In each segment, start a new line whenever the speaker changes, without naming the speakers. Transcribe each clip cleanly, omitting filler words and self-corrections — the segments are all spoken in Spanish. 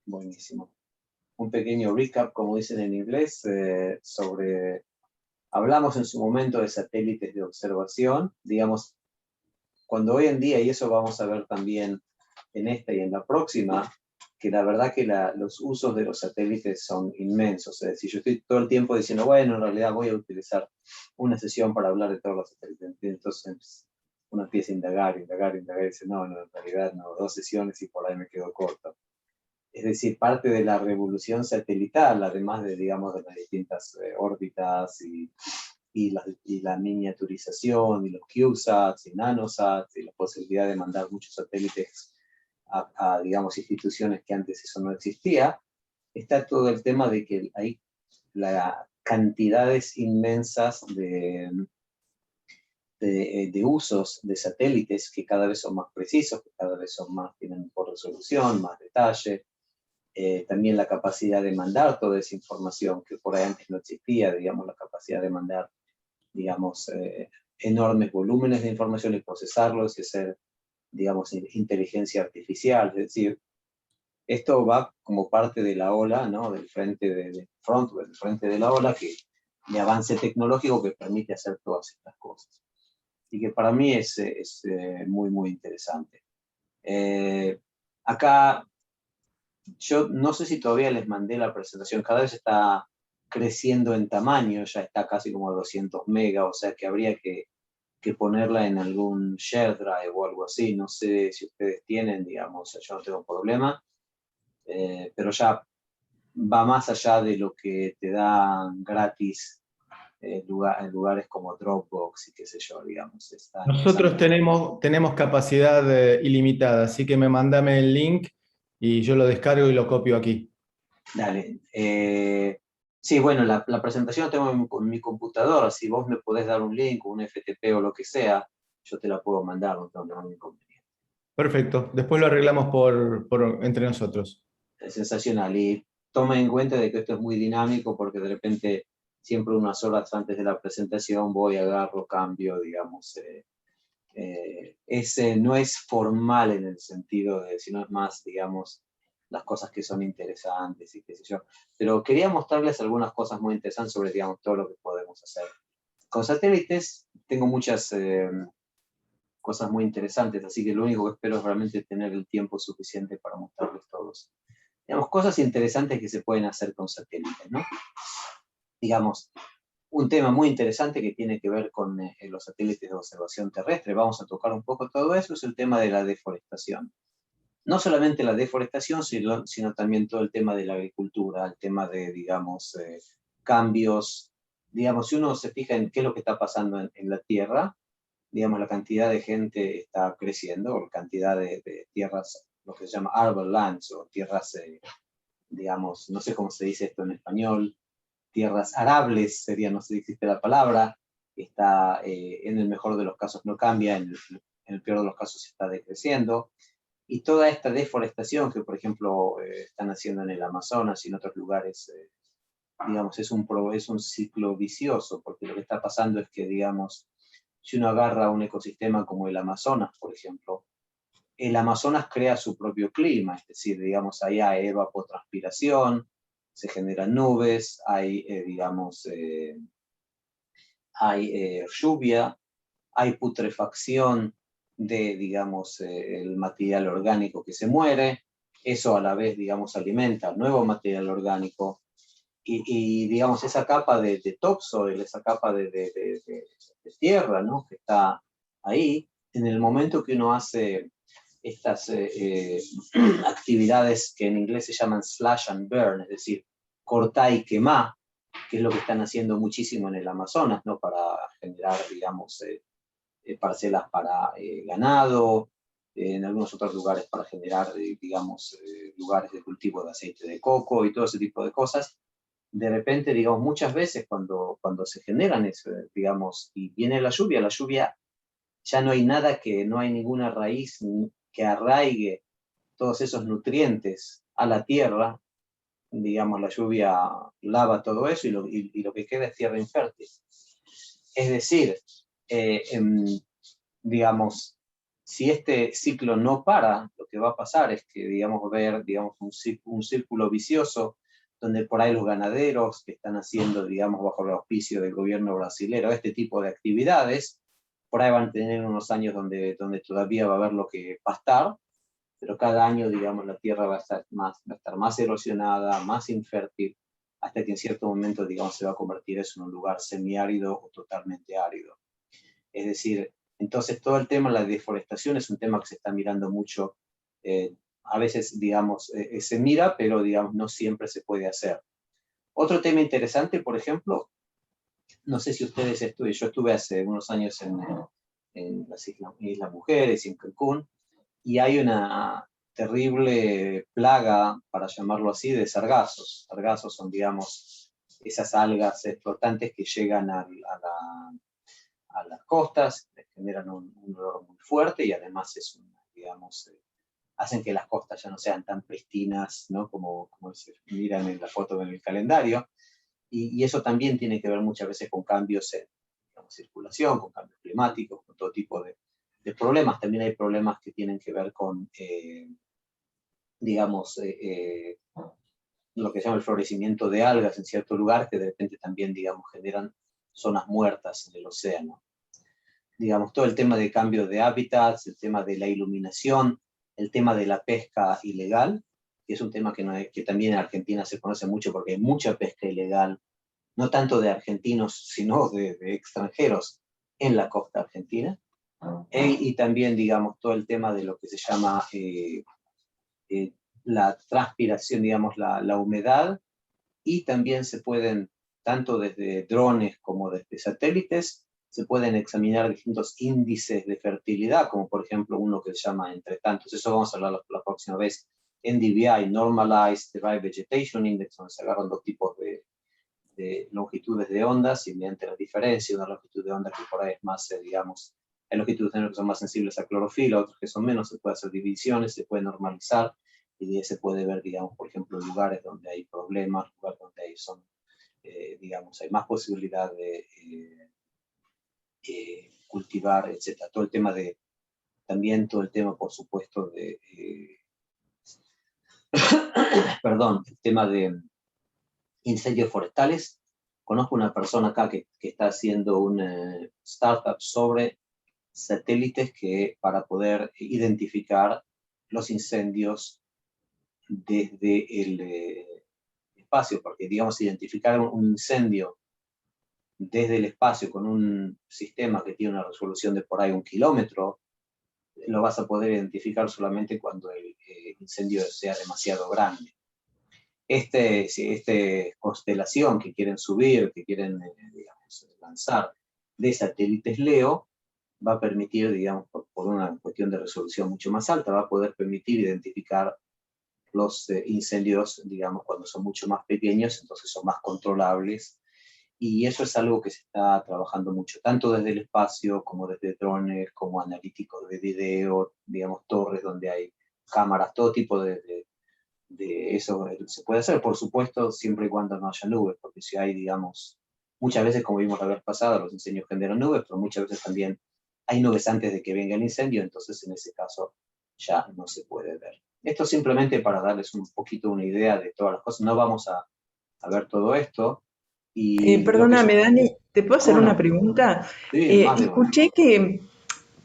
Buenísimo. Un pequeño recap, como dicen en inglés, hablamos en su momento de satélites de observación, digamos, cuando hoy en día, y eso vamos a ver también en esta y en la próxima, que la verdad que los usos de los satélites son inmensos. Es decir, yo estoy todo el tiempo diciendo, bueno, en realidad voy a utilizar una sesión para hablar de todos los satélites. Entonces uno empieza a indagar, y dice, no, en realidad no, 2 sesiones y por ahí me quedo corto. Es decir, parte de la revolución satelital, además de, digamos, de las distintas órbitas y la miniaturización, y los CubeSats y NanoSats, y la posibilidad de mandar muchos satélites a, digamos, instituciones que antes eso no existía, está todo el tema de que hay cantidades inmensas de usos de satélites que cada vez son más precisos, que cada vez tienen mejor resolución, más detalle. También la capacidad de mandar toda esa información que por ahí antes no existía, digamos, la capacidad de mandar, digamos, enormes volúmenes de información y procesarlos y hacer, digamos, inteligencia artificial. Es decir, esto va como parte de la ola, ¿no? Del frente de la ola de avance tecnológico que permite hacer todas estas cosas. Y que para mí es muy, muy interesante. Acá, yo no sé si todavía les mandé la presentación, cada vez está creciendo en tamaño, ya está casi como a 200 megas, o sea que habría que ponerla en algún share drive o algo así, no sé si ustedes tienen, digamos, yo no tengo problema, pero ya va más allá de lo que te dan gratis en lugares como Dropbox y qué sé yo, digamos.
Nosotros tenemos capacidad ilimitada, así que mándame el link y yo lo descargo y lo copio aquí.
Dale. Sí, bueno, la presentación la tengo en mi computadora. Si vos me podés dar un link o un FTP o lo que sea, yo te la puedo mandar, no tengo ningún inconveniente.
Perfecto, después lo arreglamos entre nosotros.
Es sensacional. Y toma en cuenta de que esto es muy dinámico porque de repente siempre unas horas antes de la presentación voy, agarro, cambio, digamos. No es formal en el sentido de, sino es más, digamos, las cosas que son interesantes y qué sé yo. Pero quería mostrarles algunas cosas muy interesantes sobre, digamos, todo lo que podemos hacer. Con satélites tengo muchas cosas muy interesantes, así que lo único que espero es realmente tener el tiempo suficiente para mostrarles todos. Digamos, cosas interesantes que se pueden hacer con satélites, ¿no? Digamos, un tema muy interesante que tiene que ver con los satélites de observación terrestre, vamos a tocar un poco todo eso, es el tema de la deforestación. No solamente la deforestación, sino también todo el tema de la agricultura, el tema de, digamos, cambios. Digamos, si uno se fija en qué es lo que está pasando en la Tierra, digamos, la cantidad de gente está creciendo, la cantidad de tierras, lo que se llama arable lands, o tierras, digamos, no sé cómo se dice esto en español, tierras arables sería, no sé si existe la palabra, está, en el mejor de los casos no cambia, en el peor de los casos está decreciendo. Y toda esta deforestación que, por ejemplo, están haciendo en el Amazonas y en otros lugares, digamos, es un ciclo vicioso, porque lo que está pasando es que, digamos, si uno agarra un ecosistema como el Amazonas, por ejemplo, el Amazonas crea su propio clima, es decir, digamos, ahí hay evapotranspiración, se generan nubes, digamos, hay lluvia, hay putrefacción de, digamos, el material orgánico que se muere, eso a la vez, digamos, alimenta nuevo material orgánico, y digamos, esa capa de topsoil, esa capa de tierra, ¿no? Que está ahí, en el momento que uno hace estas actividades que en inglés se llaman slash and burn, es decir, cortá y quemá, que es lo que están haciendo muchísimo en el Amazonas, ¿no? Para generar, digamos, parcelas para ganado, en algunos otros lugares para generar, digamos, lugares de cultivo de aceite de coco y todo ese tipo de cosas. De repente, digamos, muchas veces cuando se generan eso, digamos, y viene la lluvia ya no hay nada no hay ninguna raíz que arraigue todos esos nutrientes a la tierra, digamos, la lluvia lava todo eso y lo que queda es tierra infértil. Es decir, digamos, si este ciclo no para, lo que va a pasar es que, digamos, ver, digamos, un círculo vicioso donde por ahí los ganaderos que están haciendo, digamos, bajo el auspicio del gobierno brasilero, este tipo de actividades, por ahí van a tener unos años donde todavía va a haber lo que pastar, pero cada año, digamos, la tierra va a estar más erosionada, más infértil, hasta que en cierto momento, digamos, se va a convertir eso en un lugar semiárido o totalmente árido. Es decir, entonces todo el tema de la deforestación es un tema que se está mirando mucho, a veces, digamos, se mira, pero, digamos, no siempre se puede hacer. Otro tema interesante, por ejemplo, no sé si ustedes yo estuve hace unos años en las Islas Mujeres y en Cancún, y hay una terrible plaga, para llamarlo así, de sargazos. Sargazos son, digamos, esas algas flotantes que llegan a las costas, generan un olor muy fuerte y además digamos, hacen que las costas ya no sean tan pristinas, ¿no? como se miran en la foto en el calendario. Y eso también tiene que ver muchas veces con cambios en, digamos, circulación, con cambios climáticos, con todo tipo de problemas. También hay problemas que tienen que ver con, digamos, lo que se llama el florecimiento de algas en cierto lugar, que de repente también, digamos, generan zonas muertas en el océano. Digamos, todo el tema de cambio de hábitats, el tema de la iluminación, el tema de la pesca ilegal, que es un tema que también en Argentina se conoce mucho porque hay mucha pesca ilegal, no tanto de argentinos, sino de extranjeros en la costa argentina. Y también, digamos, todo el tema de lo que se llama la transpiración, digamos, la humedad, y también se pueden, tanto desde drones como desde satélites, se pueden examinar distintos índices de fertilidad, como por ejemplo uno que se llama entre tantos, eso vamos a hablar la próxima vez, NDVI, Normalized Derived Vegetation Index, donde se agarran dos tipos de longitudes de ondas y mediante la diferencia, una longitud de onda que por ahí es más, digamos, hay longitudes de onda que son más sensibles a clorofila, otros que son menos, se puede hacer divisiones, se puede normalizar y de ahí se puede ver, digamos, por ejemplo, lugares donde hay problemas, lugares donde hay digamos, hay más posibilidad de cultivar, etcétera. Todo el tema también todo el tema, por supuesto, perdón, el tema de incendios forestales. Conozco una persona acá que está haciendo una startup sobre satélites para poder identificar los incendios desde el espacio, porque, digamos, identificar un incendio desde el espacio con un sistema que tiene una resolución de por ahí 1 kilómetro, lo vas a poder identificar solamente cuando el incendio sea demasiado grande. Constelación que quieren subir, que quieren, digamos, lanzar de satélites LEO, va a permitir, digamos, por una cuestión de resolución mucho más alta, va a poder permitir identificar los incendios, digamos, cuando son mucho más pequeños, entonces son más controlables. Y eso es algo que se está trabajando mucho, tanto desde el espacio, como desde drones, como analíticos de video, digamos, torres donde hay cámaras, todo tipo de eso se puede hacer, por supuesto, siempre y cuando no haya nubes, porque si hay, digamos, muchas veces, como vimos la vez pasada, los incendios generan nubes, pero muchas veces también hay nubes antes de que venga el incendio, entonces en ese caso ya no se puede ver. Esto simplemente para darles un poquito una idea de todas las cosas, no vamos a ver todo esto. Y lo que yo,
Perdóname, Dani, ¿te puedo hacer
¿cómo
una
no?
pregunta?
Sí, más de uno.
Escuché que,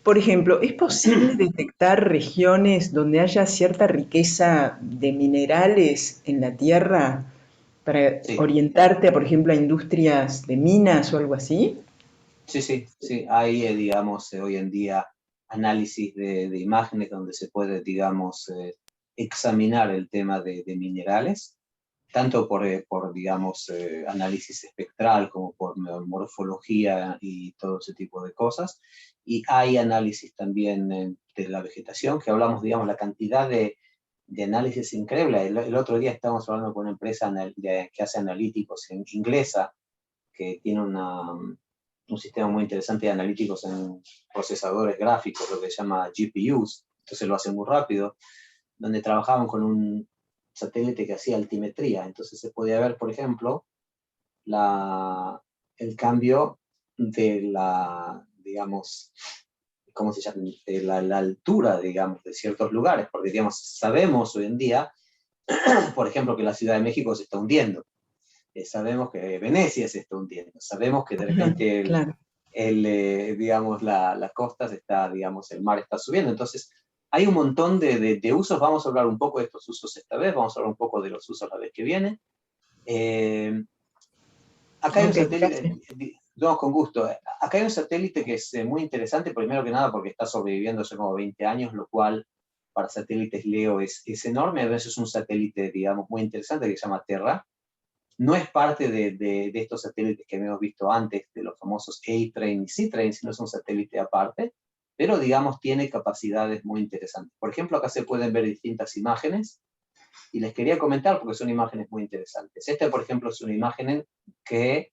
por ejemplo, ¿es posible detectar regiones donde haya cierta riqueza de minerales en la tierra para
Sí,
orientarte, por ejemplo, a industrias de minas o algo así?
sí, hay, digamos, hoy en día análisis de imágenes donde se puede, digamos, examinar el tema de minerales, tanto por digamos, análisis espectral como por morfología y todo ese tipo de cosas. Y hay análisis también de la vegetación, que hablamos, digamos, la cantidad de análisis increíble. El otro día estábamos hablando con una empresa que hace analíticos inglesa, que tiene un sistema muy interesante de analíticos en procesadores gráficos, lo que se llama GPUs, entonces lo hace muy rápido, donde trabajaban con un satélite que hacía altimetría, entonces se podía ver, por ejemplo, el cambio de digamos, ¿cómo se llama? La altura, digamos, de ciertos lugares, porque, digamos, sabemos hoy en día, por ejemplo, que la Ciudad de México se está hundiendo, sabemos que Venecia se está hundiendo, sabemos que de
Ajá,
repente
claro.
digamos, la costa se está, digamos, el mar está subiendo, entonces hay un montón de usos, vamos a hablar un poco de estos usos esta vez, vamos a hablar un poco de los usos la vez que viene. Acá hay un
Ok,
satélite,
gracias.
no, con gusto, acá hay un satélite que es muy interesante, primero que nada porque está sobreviviendo hace como 20 años, lo cual para satélites LEO es enorme, a veces es un satélite, digamos, muy interesante que se llama Terra. No es parte de estos satélites que hemos visto antes, de los famosos A-Train y C-Train, sino es un satélite aparte, pero digamos tiene capacidades muy interesantes. Por ejemplo, acá se pueden ver distintas imágenes, y les quería comentar porque son imágenes muy interesantes. Esta, por ejemplo, es una imagen que,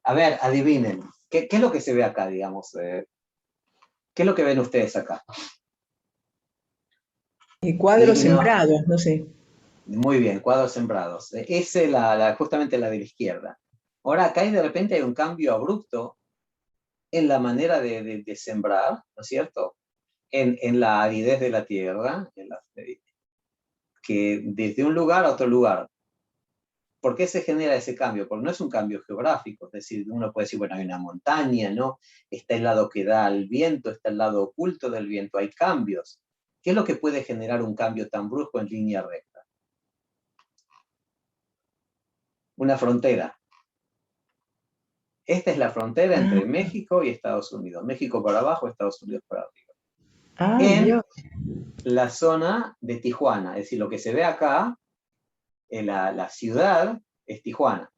a ver, adivinen, ¿qué es lo que se ve acá, digamos? ¿Qué es lo que ven ustedes acá?
Cuadros
Líneas,
sembrados, no sé.
muy bien, cuadros sembrados. Esa es justamente la de la izquierda. Ahora acá de repente hay un cambio abrupto en la manera de sembrar, ¿no es cierto? En la aridez de la tierra, que desde un lugar a otro lugar. ¿Por qué se genera ese cambio? Porque no es un cambio geográfico, es decir, uno puede decir, bueno, hay una montaña, ¿no? Está el lado que da al viento, está el lado oculto del viento, hay cambios. ¿Qué es lo que puede generar un cambio tan brusco en línea recta? Una frontera. Esta es la frontera entre
Ah,
México y Estados Unidos. México por abajo, Estados Unidos por arriba.
ay,
En
Dios.
la zona de Tijuana, es decir, lo que se ve acá, en la ciudad, es Tijuana.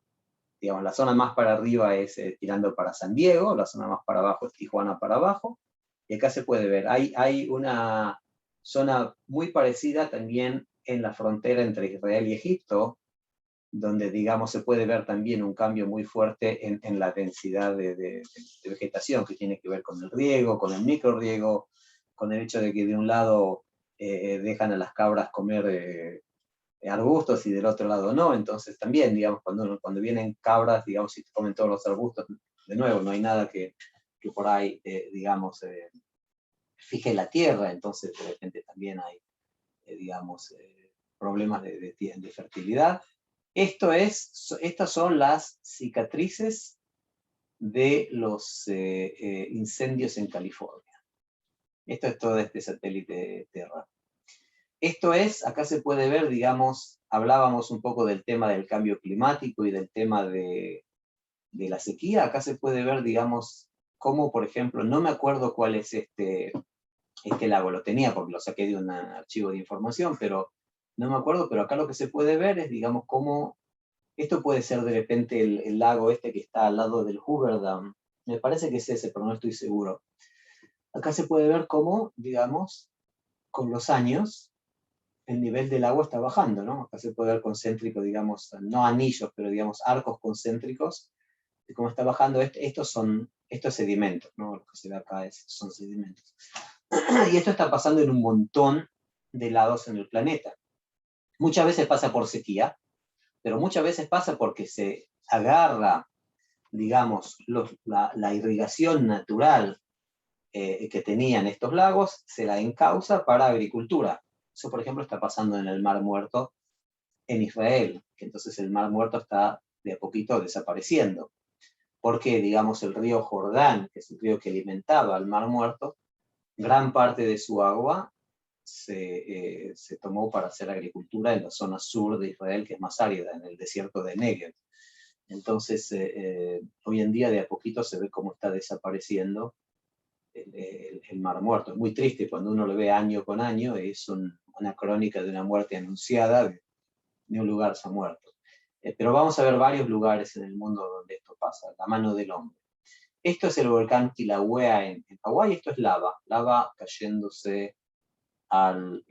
Digamos, la zona más para arriba es tirando para San Diego, la zona más para abajo es Tijuana para abajo, y acá se puede ver, hay una zona muy parecida también en la frontera entre Israel y Egipto, donde, digamos, se puede ver también un cambio muy fuerte en la densidad de vegetación, que tiene que ver con el riego, con el microriego, con el hecho de que de un lado dejan a las cabras comer arbustos y del otro lado no, entonces también, digamos, cuando vienen cabras, digamos, y comen todos los arbustos, de nuevo, no hay nada que por ahí, digamos, fije la tierra, entonces de repente también hay, digamos, problemas de fertilidad. Estas son las cicatrices de los incendios en California. Esto es todo este satélite Terra. Esto es, acá se puede ver, digamos, hablábamos un poco del tema del cambio climático y del tema de la sequía, acá se puede ver, digamos, cómo, por ejemplo, no me acuerdo cuál es este lago, lo tenía porque lo saqué de un archivo de información, pero no me acuerdo, pero acá lo que se puede ver es, digamos, cómo esto puede ser de repente el lago este que está al lado del Hoover Dam, me parece que es ese, pero no estoy seguro. Acá se puede ver cómo, digamos, con los años, el nivel del agua está bajando, ¿no? Acá se puede ver concéntrico, digamos, no anillos, pero digamos arcos concéntricos, de cómo está bajando. Estos es sedimentos, ¿no? Lo que se ve acá son sedimentos. Y esto está pasando en un montón de lados en el planeta. Muchas veces pasa por sequía, pero muchas veces pasa porque se agarra, digamos, la irrigación natural que tenían estos lagos, se la encausa para agricultura. Eso, por ejemplo, está pasando en el Mar Muerto, en Israel, que entonces el Mar Muerto está de a poquito desapareciendo, porque, digamos, el río Jordán, que es el río que alimentaba al Mar Muerto, gran parte de su agua se tomó para hacer agricultura en la zona sur de Israel, que es más árida, en el desierto de Negev. Entonces, hoy en día de a poquito se ve cómo está desapareciendo el Mar Muerto. Es muy triste cuando uno lo ve año con año, es una crónica de una muerte anunciada de un lugar ya muerto. Pero vamos a ver varios lugares en el mundo donde esto pasa, la mano del hombre. Esto es el volcán Kilauea en Hawái, esto es lava cayéndose al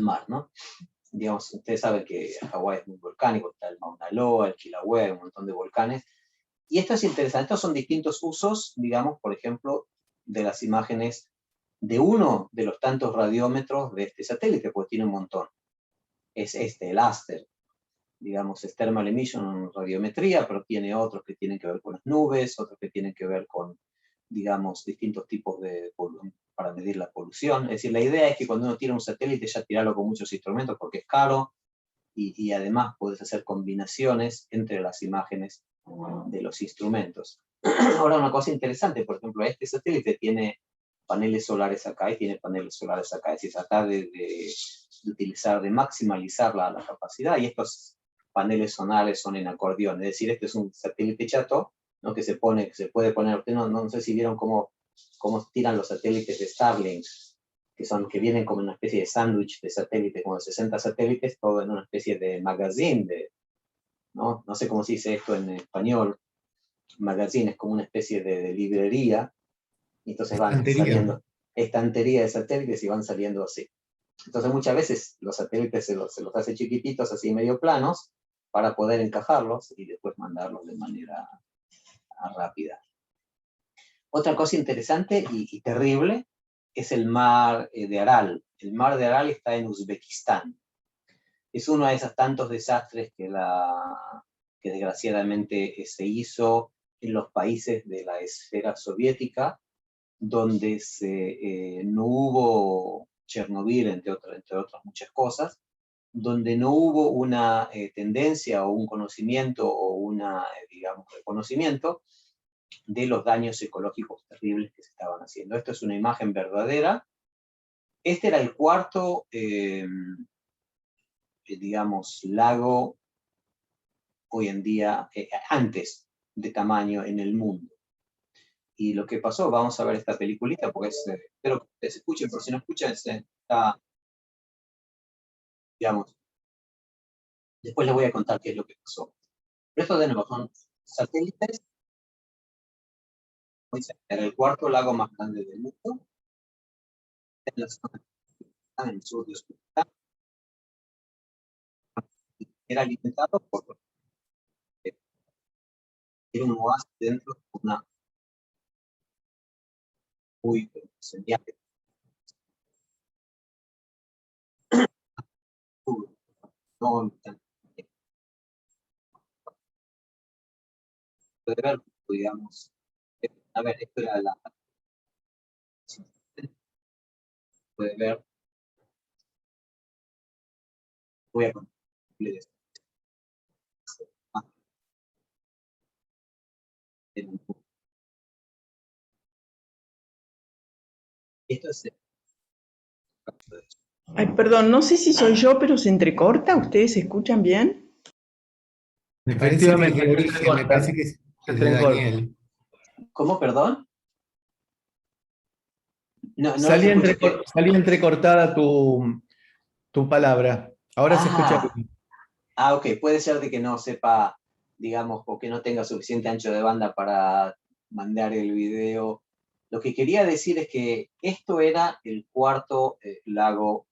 mar, ¿no? Digamos, ustedes saben que Hawái es muy volcánico, está el Mauna Loa, el Kilauea, un montón de volcanes. Y esto es interesante, estos son distintos usos, digamos, por ejemplo, de las imágenes de uno de los tantos radiómetros de este satélite, porque tiene un montón. Es el ASTER, digamos, es Thermal Emission Radiometría, pero tiene otros que tienen que ver con las nubes, otros que tienen que ver con digamos, distintos tipos para medir la polución. Es decir, la idea es que cuando uno tira un satélite ya tirarlo con muchos instrumentos porque es caro, y además puedes hacer combinaciones entre las imágenes de los instrumentos. Ahora, una cosa interesante, por ejemplo, este satélite tiene paneles solares acá y tiene paneles solares acá, es decir, tratar de utilizar, de maximalizar la capacidad, y estos paneles solares son en acordeón, es decir, este es un satélite chato, ¿no? Que se puede poner, no sé si vieron cómo tiran los satélites de Starlink, que vienen como una especie de sándwich de satélites, como de 60 satélites, todo en una especie de magazine, ¿no? No sé cómo se dice esto en español. Magazine es como una especie de librería, y entonces van saliendo estantería de satélites y van saliendo así. Entonces muchas veces los satélites se los hace chiquititos, así medio planos, para poder encajarlos y después mandarlos de manera rápida. Otra cosa interesante y terrible es el mar de Aral. El mar de Aral está en Uzbekistán. Es uno de esos tantos desastres que desgraciadamente se hizo en los países de la esfera soviética, donde no hubo Chernobyl, entre otras muchas cosas, donde no hubo una tendencia o un conocimiento o digamos, reconocimiento de los daños ecológicos terribles que se estaban haciendo. Esto es una imagen verdadera. Este era el cuarto, digamos, lago hoy en día, antes de tamaño en el mundo. Y lo que pasó, vamos a ver esta peliculita, porque espero que ustedes escuchen, pero si no escuchan, está, digamos, después les voy a contar qué es lo que pasó. Pero esto de nuevo son satélites. Era el cuarto lago más grande del mundo. En la zona en el sur de Uzbekistán. Era alimentado por era un oasis dentro de una muy incendiaria. No, puede ver, digamos, a ver, esto era puede ver, voy a contarles. Esto es
Ay, perdón, no sé si soy yo, pero se entrecorta. ¿Ustedes se escuchan bien?
Efectivamente,
me parece que es de Daniel.
¿Cómo, perdón? No
Salía
escuché.
entrecortada tu palabra. Ahora se escucha bien.
Ok, puede ser de que no sepa, digamos, o que no tenga suficiente ancho de banda para mandar el video. Lo que quería decir es que esto era el cuarto lago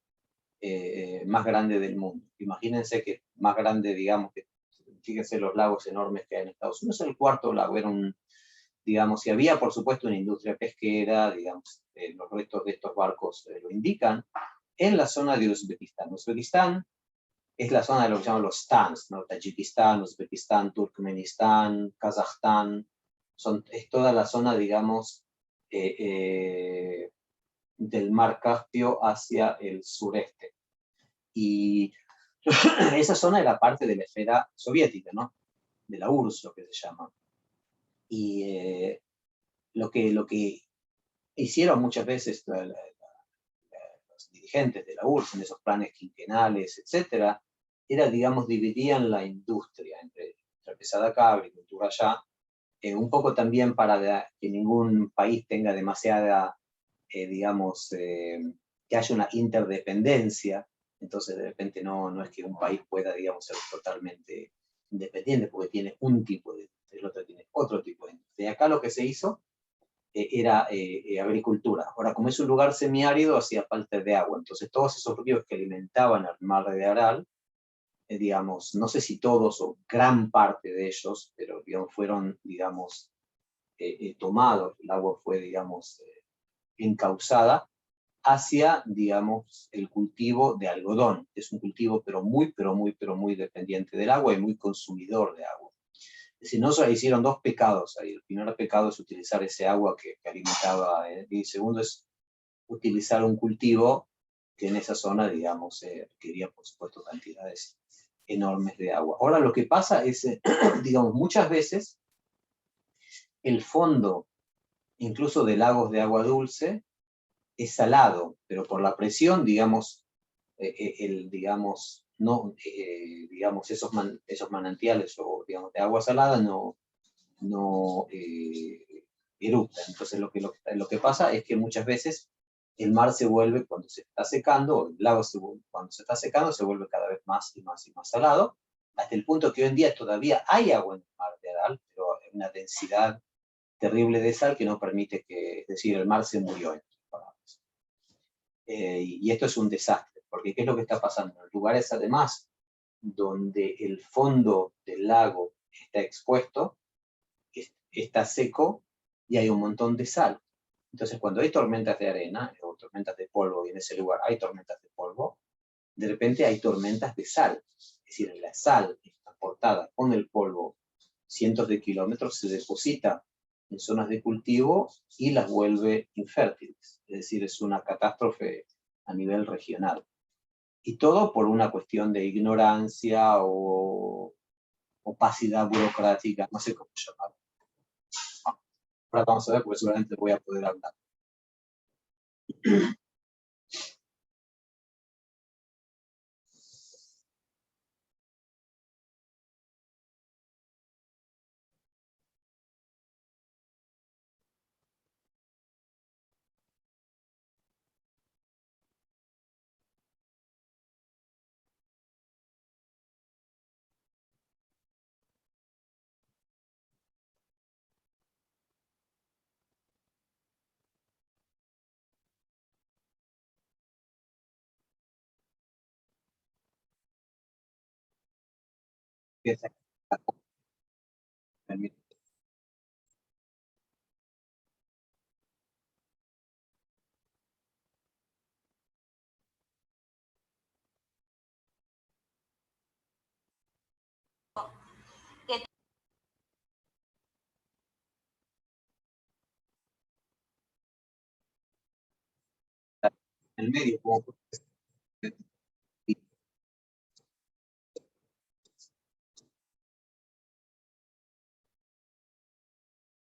más grande del mundo. Imagínense que más grande, digamos, que fíjense los lagos enormes que hay en Estados Unidos, es el cuarto lago, era digamos, y había por supuesto una industria pesquera, digamos, los restos de estos barcos lo indican, en la zona de Uzbekistán. Uzbekistán es la zona de lo que llaman los stans, ¿no? Tayikistán, Uzbekistán, Turkmenistán, Kazajstán, es toda la zona, digamos, del mar Caspio hacia el sureste. Y esa zona era parte de la esfera soviética, ¿no? De la URSS, lo que se llama. Y lo que hicieron muchas veces los dirigentes de la URSS en esos planes quinquenales, etcétera, era, digamos, dividían la industria entre pesada acá, agricultura allá, un poco también para que ningún país tenga demasiada, digamos, que haya una interdependencia. Entonces de repente no es que un país pueda, digamos, ser totalmente independiente porque tiene un tipo de industria, el otro tiene otro tipo de industria. Y acá lo que se hizo era agricultura. Ahora, como es un lugar semiárido, hacía falta de agua. Entonces todos esos ríos que alimentaban al mar de Aral, digamos, no sé si todos o gran parte de ellos, pero digamos, fueron, digamos, tomados, el agua fue, digamos, encauzada hacia, digamos, el cultivo de algodón. Es un cultivo pero muy dependiente del agua y muy consumidor de agua. decir, no solo hicieron dos pecados ahí. El primer pecado es utilizar ese agua que alimentaba, y el segundo es utilizar un cultivo que en esa zona, digamos, requería, por supuesto, cantidades enormes de agua. Ahora, lo que pasa es, digamos, muchas veces el fondo, incluso de lagos de agua dulce, es salado, pero por la presión, digamos, digamos, no, digamos, esos manantiales o, digamos, de agua salada no eruptan. Entonces, lo que pasa es que muchas veces el mar se vuelve, cuando se está secando, o el lago cuando se está secando, se vuelve cada vez más y más y más salado, hasta el punto que hoy en día todavía hay agua en el mar de Aral, pero hay una densidad terrible de sal que no permite que, es decir, el mar se murió, en otras palabras. Y esto es un desastre, porque ¿qué es lo que está pasando? En lugares, además, donde el fondo del lago está expuesto, está seco y hay un montón de sal. Entonces, cuando hay tormentas de arena o tormentas de polvo, y en ese lugar hay tormentas de polvo, de repente hay tormentas de sal. Es decir, la sal transportada con el polvo cientos de kilómetros se deposita en zonas de cultivo y las vuelve infértiles. Es decir, es una catástrofe a nivel regional. Y todo por una cuestión de ignorancia o opacidad burocrática, no sé cómo llamarlo. Ahora vamos a ver, porque seguramente voy a poder hablar. En el medio, como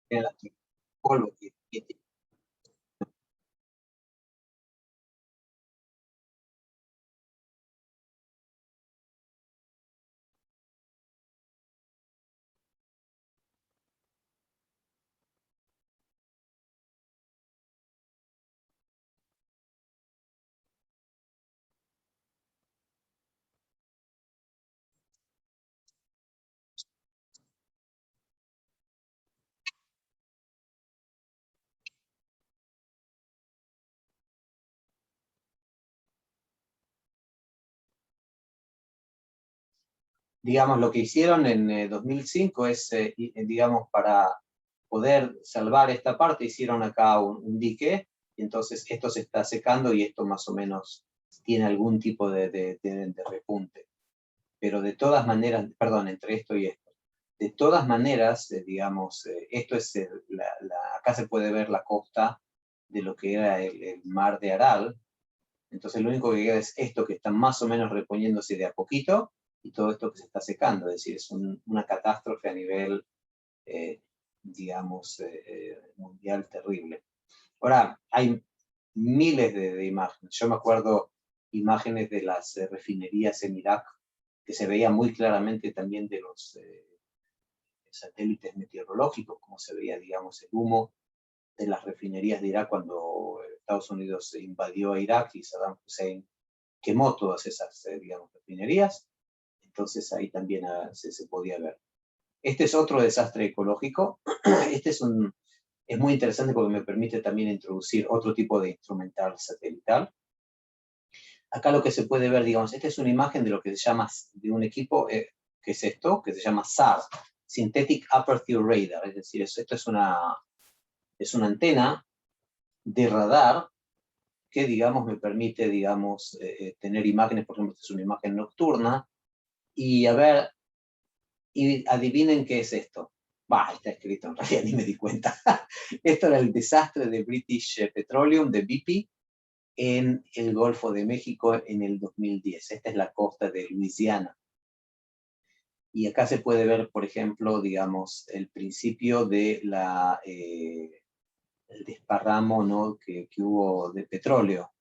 el polvo que digamos, lo que hicieron en 2005 es, digamos, para poder salvar esta parte, hicieron acá un dique, y entonces esto se está secando y esto más o menos tiene algún tipo de repunte. Pero de todas maneras, perdón, entre esto y esto, de todas maneras, digamos, esto es, acá se puede ver la costa de lo que era el mar de Aral. Entonces lo único que queda es esto que está más o menos reponiéndose de a poquito y todo esto que se está secando. Es decir, es una catástrofe a nivel, digamos, mundial terrible. Ahora, hay miles de imágenes. Yo me acuerdo imágenes de las refinerías en Irak, que se veía muy claramente también de los satélites meteorológicos, como se veía, digamos, el humo de las refinerías de Irak cuando Estados Unidos invadió a Irak y Saddam Hussein quemó todas esas, digamos, refinerías. Entonces ahí también se podía ver. Este es otro desastre ecológico. Este es muy interesante porque me permite también introducir otro tipo de instrumental satelital. Acá lo que se puede ver, digamos, esta es una imagen de lo que se llama, de un equipo, que es esto, que se llama SAR, Synthetic Aperture Radar, es decir, esto es una antena de radar que, digamos, me permite, digamos, tener imágenes, por ejemplo, esta es una imagen nocturna, y a ver, Y adivinen qué es esto. Bah, está escrito, en realidad ni me di cuenta. Esto era el desastre de British Petroleum, de BP, en el Golfo de México en el 2010. Esta es la costa de Luisiana. Y acá se puede ver, por ejemplo, digamos, el principio de el desparramo, ¿no?, que hubo de petróleo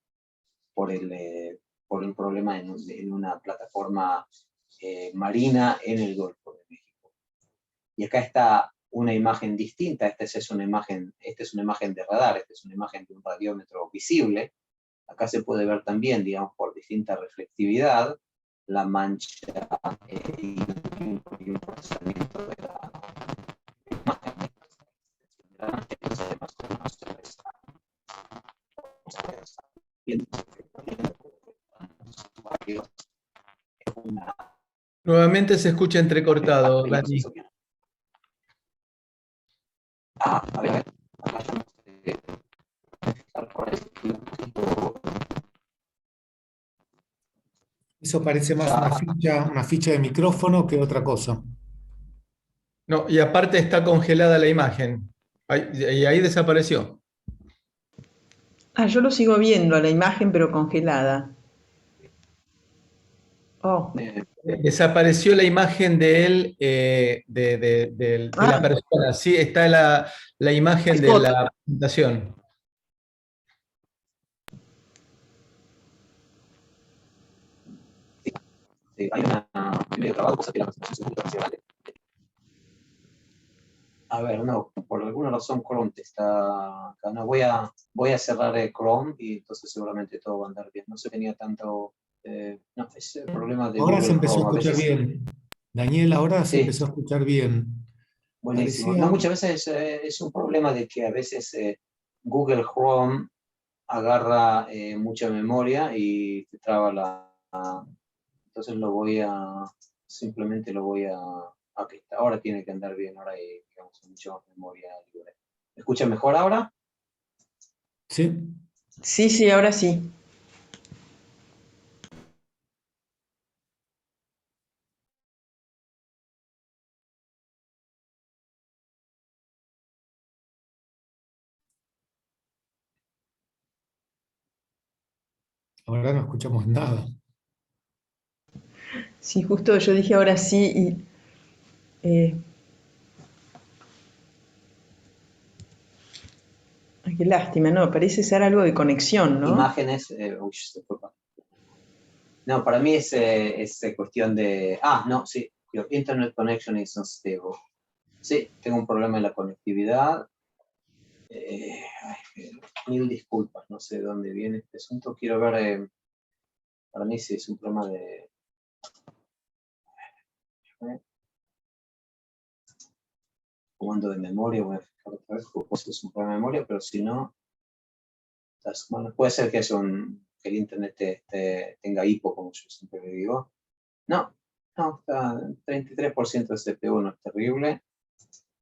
por un problema en una plataforma marina en el Golfo de México. Y acá está una imagen distinta. Esta es una imagen de radar, esta es una imagen de un radiómetro visible. Acá se puede ver también, digamos, por distinta reflectividad, la mancha y un procesamiento de la imagen.
Nuevamente se escucha entrecortado, Dani.
A ver.
Eso parece más una ficha de micrófono que otra cosa.
No, y aparte está congelada la imagen. Y ahí desapareció.
Ah, yo lo sigo viendo a la imagen, pero congelada. Oh.
Desapareció la imagen de él, de la persona. Sí, está la imagen de la presentación.
Sí, hay una medio grabado, cosa que la presentación se vale. A ver, no, por alguna razón Chrome te está acá. No, voy a cerrar Chrome y entonces seguramente todo va a andar bien. No se tenía tanto. No, es el problema de
Ahora
Google
se empezó a
Chrome. A
escuchar
veces.
bien. Daniel, ahora se
Sí,
empezó a escuchar bien.
buenísimo.
Parecía,
No, muchas veces es un problema de que a veces Google Chrome agarra mucha memoria y te traba entonces simplemente lo voy a. Aquí está. Ahora tiene que andar bien. Ahora hay, digamos, mucha más memoria libre. ¿Me escucha mejor ahora?
sí.
Sí, sí, ahora sí.
Ahora no escuchamos nada.
Sí, justo yo dije ahora sí y ay, qué lástima, no, parece ser algo de conexión, ¿no?
Imágenes. No, para mí es cuestión de. No, sí. Your internet connection is unstable. Sí, tengo un problema en la conectividad. Mil disculpas, no sé de dónde viene este asunto. Quiero ver. Para mí sí es un problema de. Comando de memoria. Voy a fijar otra vez, porque es un problema de memoria, pero si no. Bueno, puede ser que que el internet tenga hipo, como yo siempre le digo. No, está 33% de CPU, no es terrible.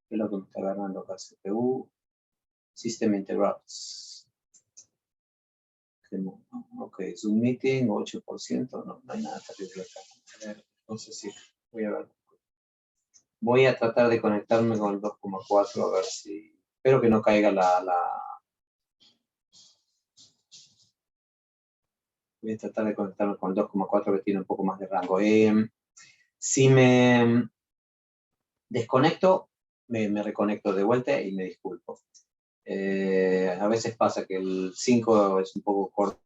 ¿Qué es lo que me está agarrando acá? CPU, System Interrupts. Ok, Zoom Meeting, 8%, no hay nada terrible acá. Entonces sí, voy a ver. Voy a tratar de conectarme con el 2,4 a ver si. Espero que no caiga Voy a tratar de conectarme con el 2,4 que tiene un poco más de rango. Si me desconecto, me reconecto de vuelta y me disculpo. A veces pasa que el 5 es un poco corto.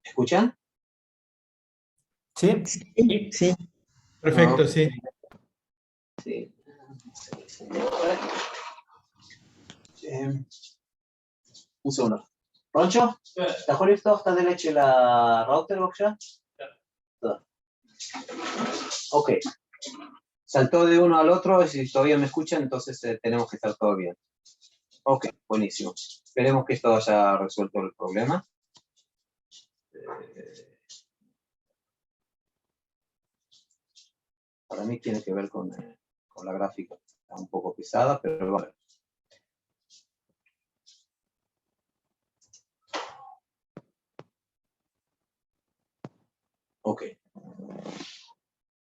¿Escuchan?
¿Sí?
Sí, sí.
Perfecto, sí.
Sí. Un segundo. Roncho, ¿está listo? ¿Está derecho la router ya? Ok. Saltó de uno al otro, y si todavía me escuchan, entonces tenemos que estar todo bien. Ok, buenísimo. Esperemos que esto haya resuelto el problema. Para mí tiene que ver con la gráfica. Está un poco pesada, pero bueno. Ok.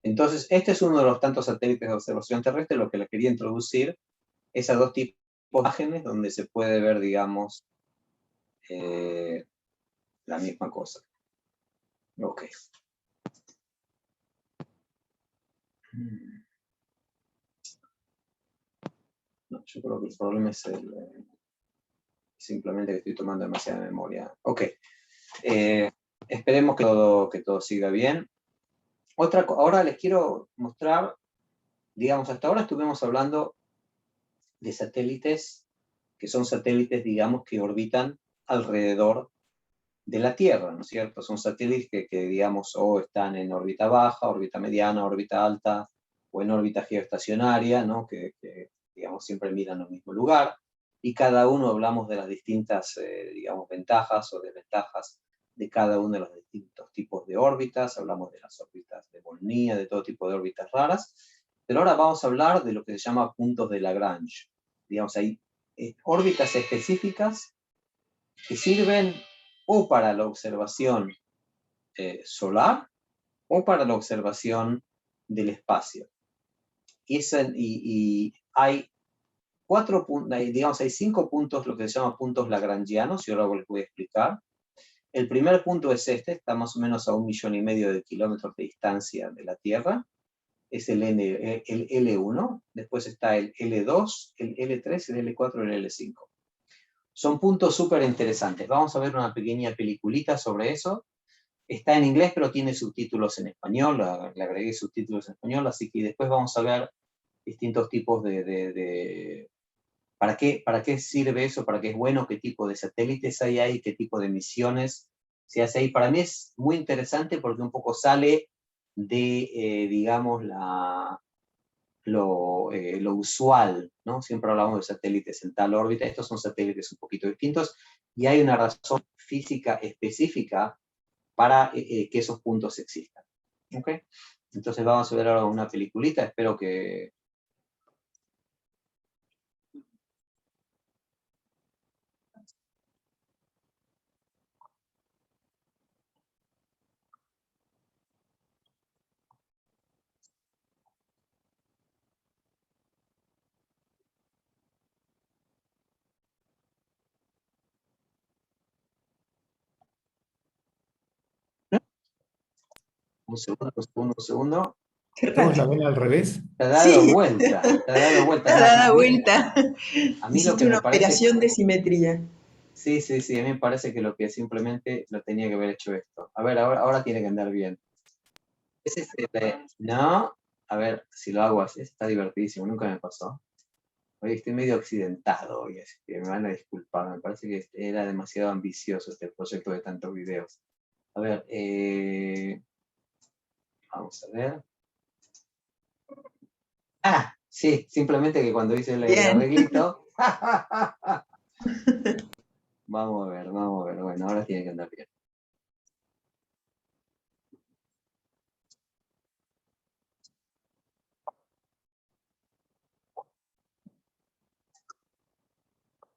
Entonces, este es uno de los tantos satélites de observación terrestre. Lo que les quería introducir es a dos tipos de imágenes donde se puede ver, digamos, la misma cosa. Ok. No, yo creo que el problema es simplemente que estoy tomando demasiada memoria. Ok. Esperemos que todo siga bien. Ahora les quiero mostrar, digamos, hasta ahora estuvimos hablando de satélites que son satélites, digamos, que orbitan alrededor de la Tierra, ¿no es cierto? Son satélites que digamos, o están en órbita baja, órbita mediana, órbita alta, o en órbita geoestacionaria, ¿no? Que digamos, siempre miran al mismo lugar, y cada uno hablamos de las distintas, digamos, ventajas o desventajas de cada uno de los distintos tipos de órbitas, hablamos de las órbitas de Volnía, de todo tipo de órbitas raras, pero ahora vamos a hablar de lo que se llama puntos de Lagrange. Digamos, hay órbitas específicas que sirven o para la observación solar o para la observación del espacio. Y hay hay 5 puntos, lo que se llama puntos lagrangianos, y ahora les voy a explicar. El primer punto es este, está más o menos a 1,5 millones de kilómetros de distancia de la Tierra, es el L1, después está el L2, el L3, el L4 y el L5. Son puntos súper interesantes. Vamos a ver una pequeña peliculita sobre eso. Está en inglés, pero tiene subtítulos en español. Le agregué subtítulos en español, así que después vamos a ver distintos tipos ¿Para qué sirve eso? ¿Para qué es bueno? ¿Qué tipo de satélites hay ahí? ¿Qué tipo de misiones se hace ahí? Para mí es muy interesante porque un poco sale de, digamos, lo usual, ¿no? Siempre hablamos de satélites en tal órbita, estos son satélites un poquito distintos, y hay una razón física específica para que esos puntos existan. ¿Ok? Entonces vamos a ver ahora una peliculita, espero que... Un segundo.
Qué
¿Todos la
raro.
ven al revés?
Te ha dado
Sí,
vuelta, te ha dado vuelta.
está
No,
dada
a mí,
vuelta.
a mí lo
Hiciste
que me
una
parece...
operación de simetría.
Sí, a mí me parece que lo que simplemente lo tenía que haber hecho esto. A ver, ahora tiene que andar bien. No, a ver, si lo hago así, está divertidísimo, nunca me pasó. Hoy estoy medio accidentado hoy, así que me van a disculpar. Me parece que era demasiado ambicioso este proyecto de tantos videos. A ver, vamos a ver. Ah, sí, simplemente que cuando hice el
Bien.
arreglito. Vamos a ver. Bueno, ahora tiene que andar bien.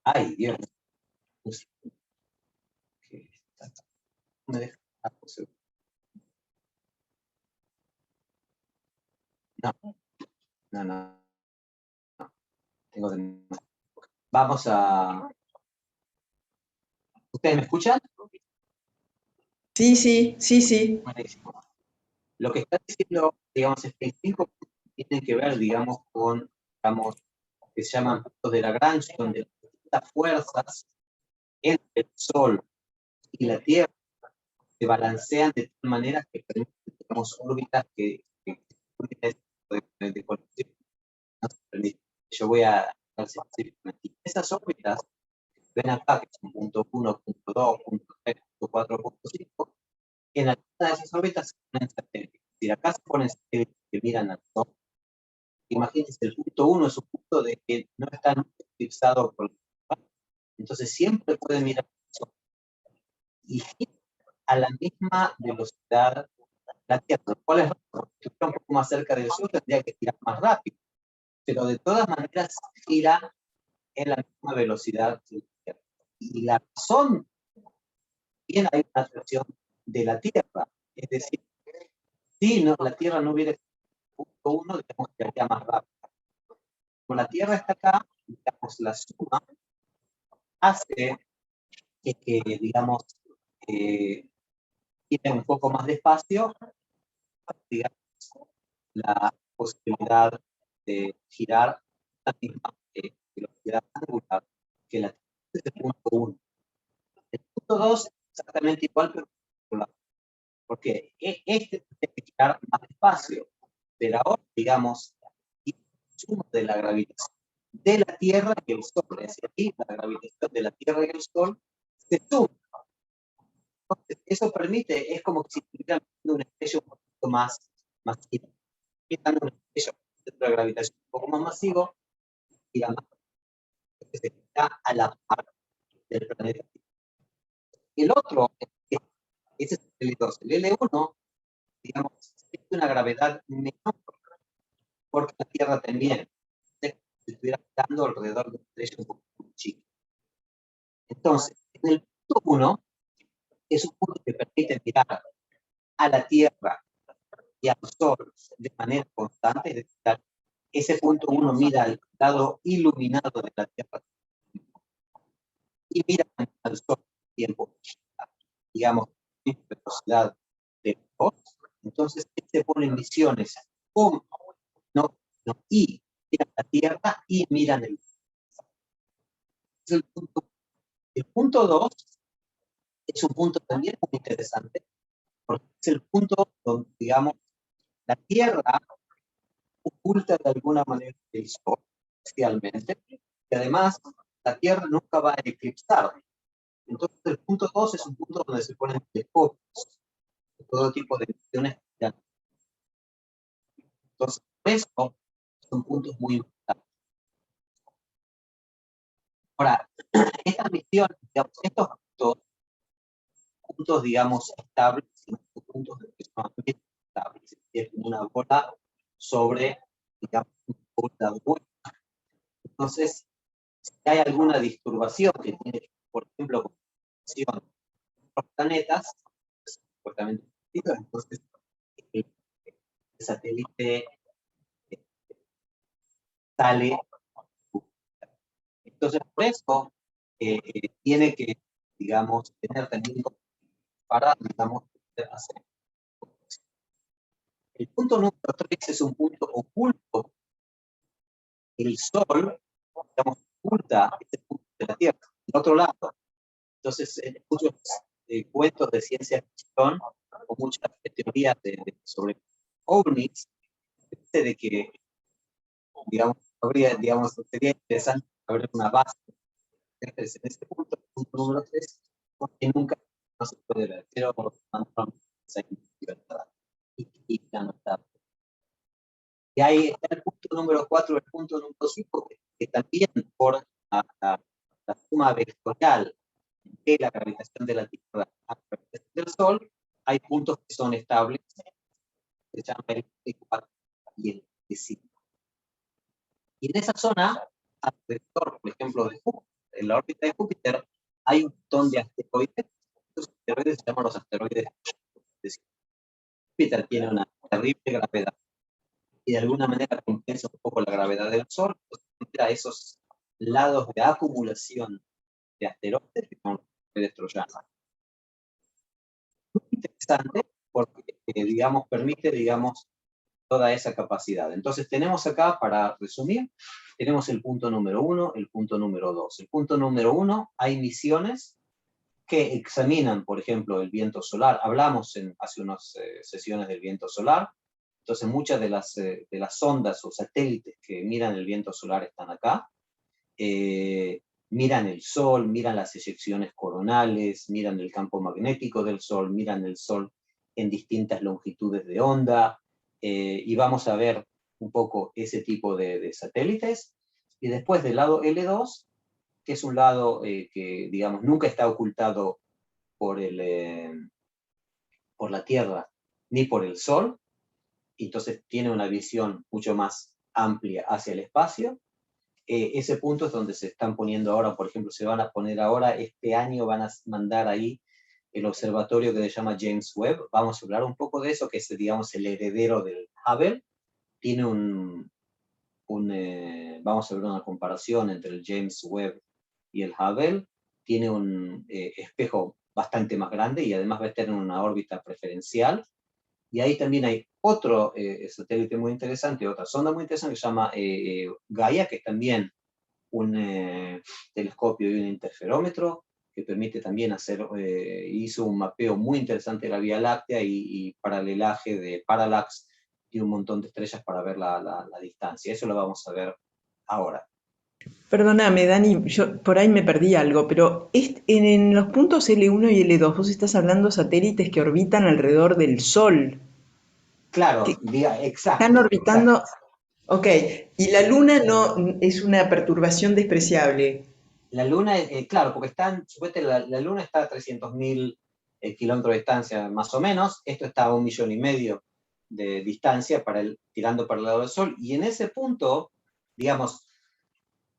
Ay, Dios. Me deja. No. Tengo de... Vamos a... ¿Ustedes me escuchan?
Sí.
Buenísimo. Lo que está diciendo, digamos, es que el 5 tiene que ver, digamos, con, digamos, que se llaman puntos de Lagrange, donde las fuerzas entre el Sol y la Tierra se balancean de tal manera que permiten, digamos, órbitas que de conexión no se permiten. Yo voy a dar específicamente. Esas órbitas ven acá, que son punto 1, punto 2, punto 3, punto 4, punto 5, en alguna de esas órbitas se ponen satélites. Si acá se ponen satélites que miran al Sol, imagínense, el punto 1 es un punto de que no está eclipsado por el Sol, entonces siempre puede mirar al Sol. Y a la misma velocidad la Tierra, ¿cuál es? Porque si está un poco más cerca del Sol tendría que girar más rápido, pero de todas maneras gira en la misma velocidad que la Tierra. Y la razón, bien hay una atracción de la Tierra, es decir, Si no, la Tierra no hubiera punto 1, digamos que haría más rápido. Como la Tierra está acá, digamos, la suma hace que digamos, ir un poco más despacio, digamos, la posibilidad de girar la misma velocidad angular que la Tierra. Este es el punto 1. El punto 2 es exactamente igual, pero porque este tiene que girar más despacio, pero ahora, digamos, el suma de la gravitación de la Tierra y el Sol, es decir, la gravitación de la Tierra y el Sol se suma. Entonces, eso permite, es como si estuvieran viendo una estrella un poquito más masiva. Están una estrella con un centro de gravitación un poco más masivo, y más, está a la par del planeta. El otro, ese es el L2. El L1, digamos, tiene una gravedad menor, porque la Tierra también se estuviera girando alrededor de una estrella un poco más chica. Entonces, en el punto 1, es un punto que permite mirar a la Tierra y al Sol de manera constante, es decir, ese punto 1 mira al lado iluminado de la Tierra y mira al Sol al tiempo, digamos, en velocidad de voz. Entonces, se ponen misiones y miran la Tierra y miran el Sol. Es el punto. El punto 2 es un punto también muy interesante, porque es el punto donde, digamos, la Tierra oculta de alguna manera el Sol, especialmente, y además la Tierra nunca va a eclipsar. Entonces el punto 2 es un punto donde se ponen telescopios, de todo tipo de misiones. Entonces, por eso son puntos muy importantes. Ahora, estas misiones, digamos, estos puntos, digamos, estables, puntos que son estables, es como una bola sobre, digamos, una bola buena. Entonces, si hay alguna disturbación que tiene, por ejemplo, con los planetas, supuestamente, entonces el satélite sale. Entonces, por eso tiene que, digamos, tener también para, digamos, hacer. El punto número 3 es un punto oculto. El Sol, digamos, oculta este punto de la Tierra. Del otro lado, entonces, en muchos cuentos de ciencia ficción o muchas teorías sobre ovnis, de que, digamos, sería interesante abrir una base en este punto, el punto número 3, porque nunca no se puede ver, pero esa libertad y la notable. Y ahí está el punto número 4, el punto número 5, que también por la suma vectorial de la gravitación de la Tierra a la gravitación del Sol, hay puntos que son estables, se llama el T4 y el T5. Y en esa zona, alrededor, por ejemplo, de Júpiter, en la órbita de Júpiter, hay un montón de asteroides. Estos asteroides se llaman los asteroides. Júpiter tiene una terrible gravedad y de alguna manera compensa un poco la gravedad del Sol, pues encuentra esos lados de acumulación de asteroides que son asteroides troyanos. Muy interesante porque, digamos, permite, digamos, toda esa capacidad. Entonces tenemos acá, para resumir, tenemos el punto número 1, el punto número 2. El punto número 1, hay misiones que examinan, por ejemplo, el viento solar. Hablamos hace unas sesiones del viento solar. Entonces muchas de las sondas o satélites que miran el viento solar están acá. Miran el Sol, miran las eyecciones coronales, miran el campo magnético del Sol, miran el Sol en distintas longitudes de onda, y vamos a ver un poco ese tipo de satélites. Y después del lado L2, que es un lado que, digamos, nunca está ocultado por la Tierra ni por el Sol, entonces tiene una visión mucho más amplia hacia el espacio. Ese punto es donde se están poniendo ahora, por ejemplo, se van a poner ahora, este año van a mandar ahí el observatorio que se llama James Webb. Vamos a hablar un poco de eso, que es, digamos, el heredero del Hubble. Tiene vamos a ver una comparación entre el James Webb y el Hubble. Tiene un espejo bastante más grande y además va a tener una órbita preferencial. Y ahí también hay otro satélite muy interesante, otra sonda muy interesante que se llama Gaia, que es también un telescopio y un interferómetro, que permite también hacer, hizo un mapeo muy interesante de la Vía Láctea y paralelaje de parallax y un montón de estrellas para ver la distancia. Eso lo vamos a ver ahora.
Perdóname, Dani, yo por ahí me perdí algo, pero en los puntos L1 y L2 vos estás hablando de satélites que orbitan alrededor del Sol,
Claro,
que están
exacto, exacto.
orbitando. Ok, y la Luna no es una perturbación despreciable.
La Luna, claro, porque supuestamente la Luna está a 300.000 kilómetros de distancia, más o menos. Esto está a 1,5 millones de distancia tirando para el lado del Sol. Y en ese punto, digamos,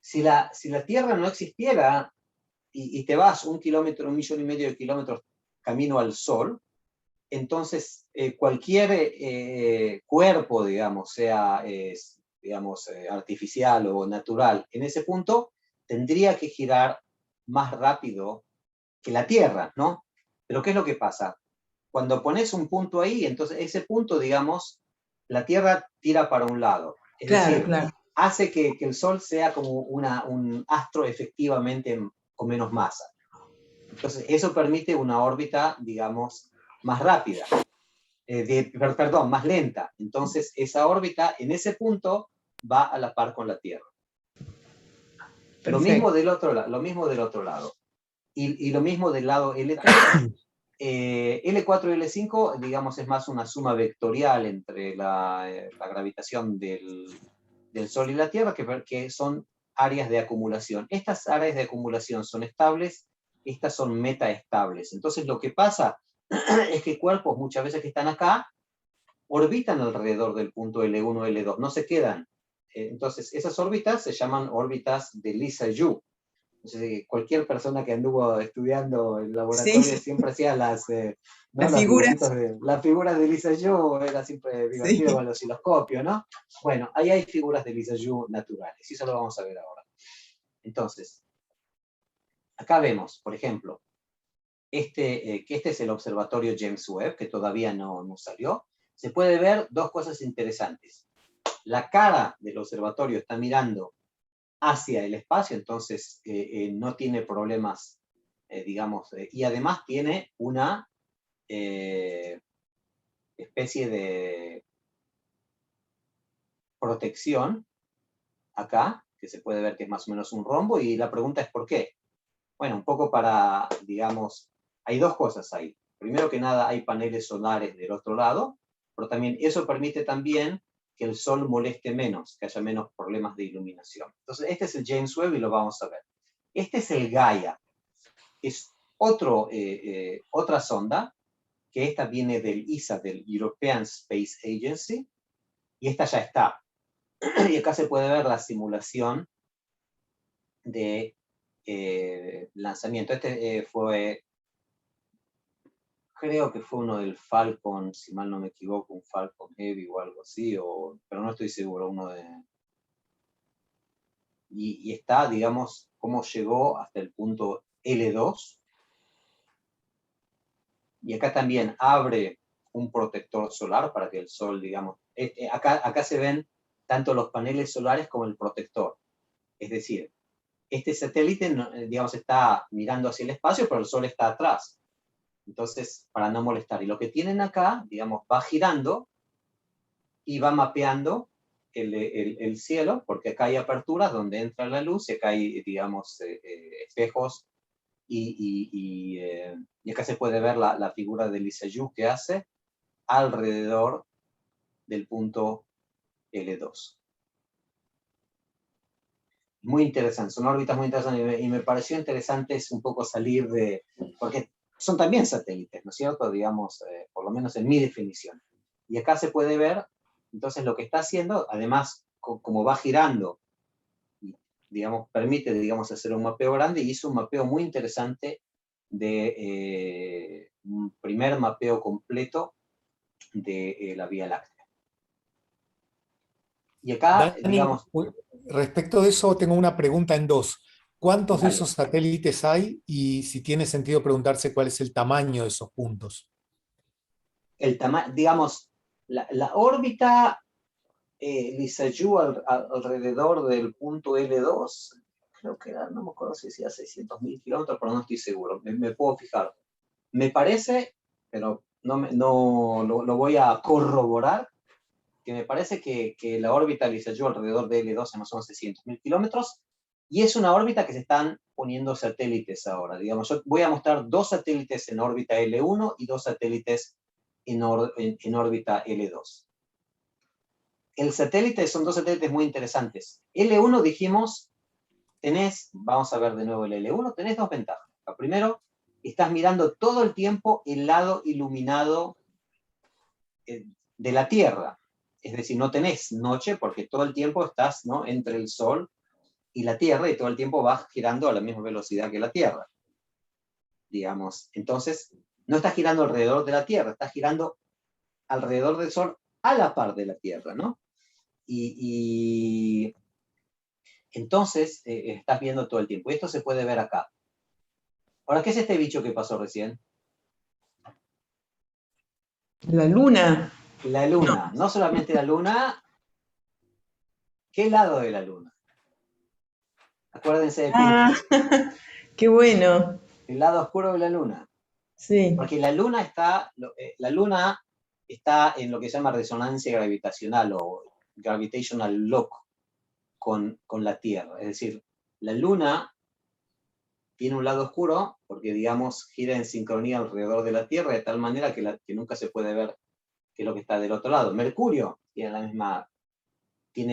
si la Tierra no existiera y te vas 1 kilómetro, 1,5 millones de kilómetros camino al Sol, entonces cualquier cuerpo, digamos, sea digamos, artificial o natural, en ese punto tendría que girar más rápido que la Tierra, ¿no? Pero ¿qué es lo que pasa? Cuando pones un punto ahí, entonces ese punto, digamos, la Tierra tira para un lado. Es
Claro,
decir,
claro.
hace que el Sol sea como un astro efectivamente con menos masa. Entonces, eso permite una órbita, digamos, más rápida, perdón, más lenta. Entonces, esa órbita en ese punto va a la par con la Tierra. Lo mismo
Perfecto.
del otro lado, lo mismo del otro lado. Y lo mismo del lado L3. L4 y L5, digamos, es más una suma vectorial entre la gravitación del Sol y la Tierra, que son áreas de acumulación. Estas áreas de acumulación son estables, estas son metaestables. Entonces, lo que pasa es que cuerpos, muchas veces que están acá, orbitan alrededor del punto L1, L2, no se quedan. Entonces, esas órbitas se llaman órbitas de Lisa-Yu. Cualquier persona que anduvo estudiando en el
Sí,
laboratorio siempre hacía ¿no?
las
Los dibujitos
figuras.
las figuras de Lisa-Yu, era siempre
Sí.
divertido con los osciloscopios, ¿no? Bueno, ahí hay figuras de Lisa-Yu naturales, y eso lo vamos a ver ahora. Entonces, acá vemos, por ejemplo, que este es el observatorio James Webb, que todavía no salió. Se puede ver dos cosas interesantes. La cara del observatorio está mirando hacia el espacio, entonces no tiene problemas, digamos, y además tiene una especie de protección acá, que se puede ver que es más o menos un rombo, y la pregunta es ¿por qué? Bueno, un poco para, digamos, hay dos cosas ahí. Primero que nada, hay paneles solares del otro lado, pero también eso permite también que el sol moleste menos, que haya menos problemas de iluminación. Entonces, este es el James Webb y lo vamos a ver. Este es el Gaia. Es otra sonda, que esta viene del ESA, del European Space Agency, y esta ya está. Y acá se puede ver la simulación de lanzamiento. Este creo que fue uno del Falcon, si mal no me equivoco, un Falcon Heavy o algo así, pero no estoy seguro, y está, digamos, cómo llegó hasta el punto L2, y acá también abre un protector solar para que el sol, digamos, acá se ven tanto los paneles solares como el protector. Es decir, este satélite, digamos, está mirando hacia el espacio, pero el sol está atrás. Entonces, para no molestar. Y lo que tienen acá, digamos, va girando y va mapeando el cielo, porque acá hay aperturas donde entra la luz, y acá hay, digamos, espejos, y acá se puede ver la figura de Lisa-Yu que hace alrededor del punto L2. Muy interesante, son órbitas muy interesantes, y me pareció interesante es un poco salir porque son también satélites, ¿no es cierto? Digamos, por lo menos en mi definición. Y acá se puede ver, entonces, lo que está haciendo, además, como va girando, digamos, permite, digamos, hacer un mapeo grande, y hizo un mapeo muy interesante de un primer mapeo completo de la Vía Láctea. Y acá,
Dani,
digamos...
respecto de eso, tengo una pregunta en dos. ¿Cuántos de
Dale.
esos satélites hay? Y si tiene sentido preguntarse cuál es el tamaño de esos puntos.
El tamaño, digamos, la órbita Lissajous alrededor del punto L2, creo que era, no me acuerdo si decía 600.000 kilómetros, pero no estoy seguro, me puedo fijar. Me parece, pero no lo voy a corroborar, que me parece que la órbita Lissajous alrededor de L2 es más o menos 600.000 kilómetros, y es una órbita que se están poniendo satélites ahora. Digamos, yo voy a mostrar 2 satélites en órbita L1 y 2 satélites en órbita L2. El satélite son 2 satélites muy interesantes. L1 dijimos, vamos a ver de nuevo el L1, tenés 2 ventajas. Lo primero, estás mirando todo el tiempo el lado iluminado de la Tierra. Es decir, no tenés noche porque todo el tiempo estás, ¿no?, entre el Sol y la Tierra, y todo el tiempo vas girando a la misma velocidad que la Tierra. Digamos, entonces, no estás girando alrededor de la Tierra, estás girando alrededor del Sol a la par de la Tierra, ¿no? Y entonces estás viendo todo el tiempo. Y esto se puede ver acá. Ahora, ¿qué es este bicho que pasó recién?
La luna.
La luna. No solamente la luna, ¿qué lado de la luna? Acuérdense de
Ah,
Pinky.
qué bueno.
El lado oscuro de la luna.
Sí.
Porque la luna está en lo que se llama resonancia gravitacional o gravitational lock con la Tierra. Es decir, la luna tiene un lado oscuro porque, digamos, gira en sincronía alrededor de la Tierra de tal manera que nunca se puede ver qué es lo que está del otro lado. Mercurio tiene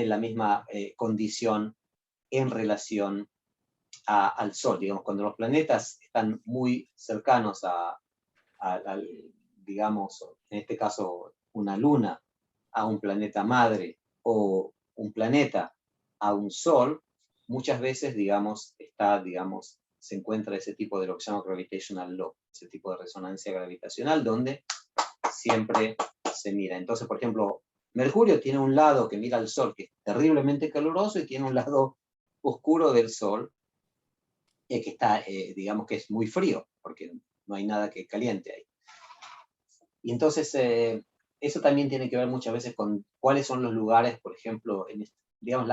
la misma condición en relación al Sol. Digamos, cuando los planetas están muy cercanos digamos, en este caso, una luna a un planeta madre o un planeta a un Sol, muchas veces, digamos, se encuentra ese tipo de lo que se llama gravitational lock, ese tipo de resonancia gravitacional donde siempre se mira. Entonces, por ejemplo, Mercurio tiene un lado que mira al Sol que es terriblemente caluroso y tiene un lado oscuro del Sol que está, digamos, que es muy frío, porque no hay nada que caliente ahí. Y entonces, eso también tiene que ver muchas veces con cuáles son los lugares, por ejemplo, digamos,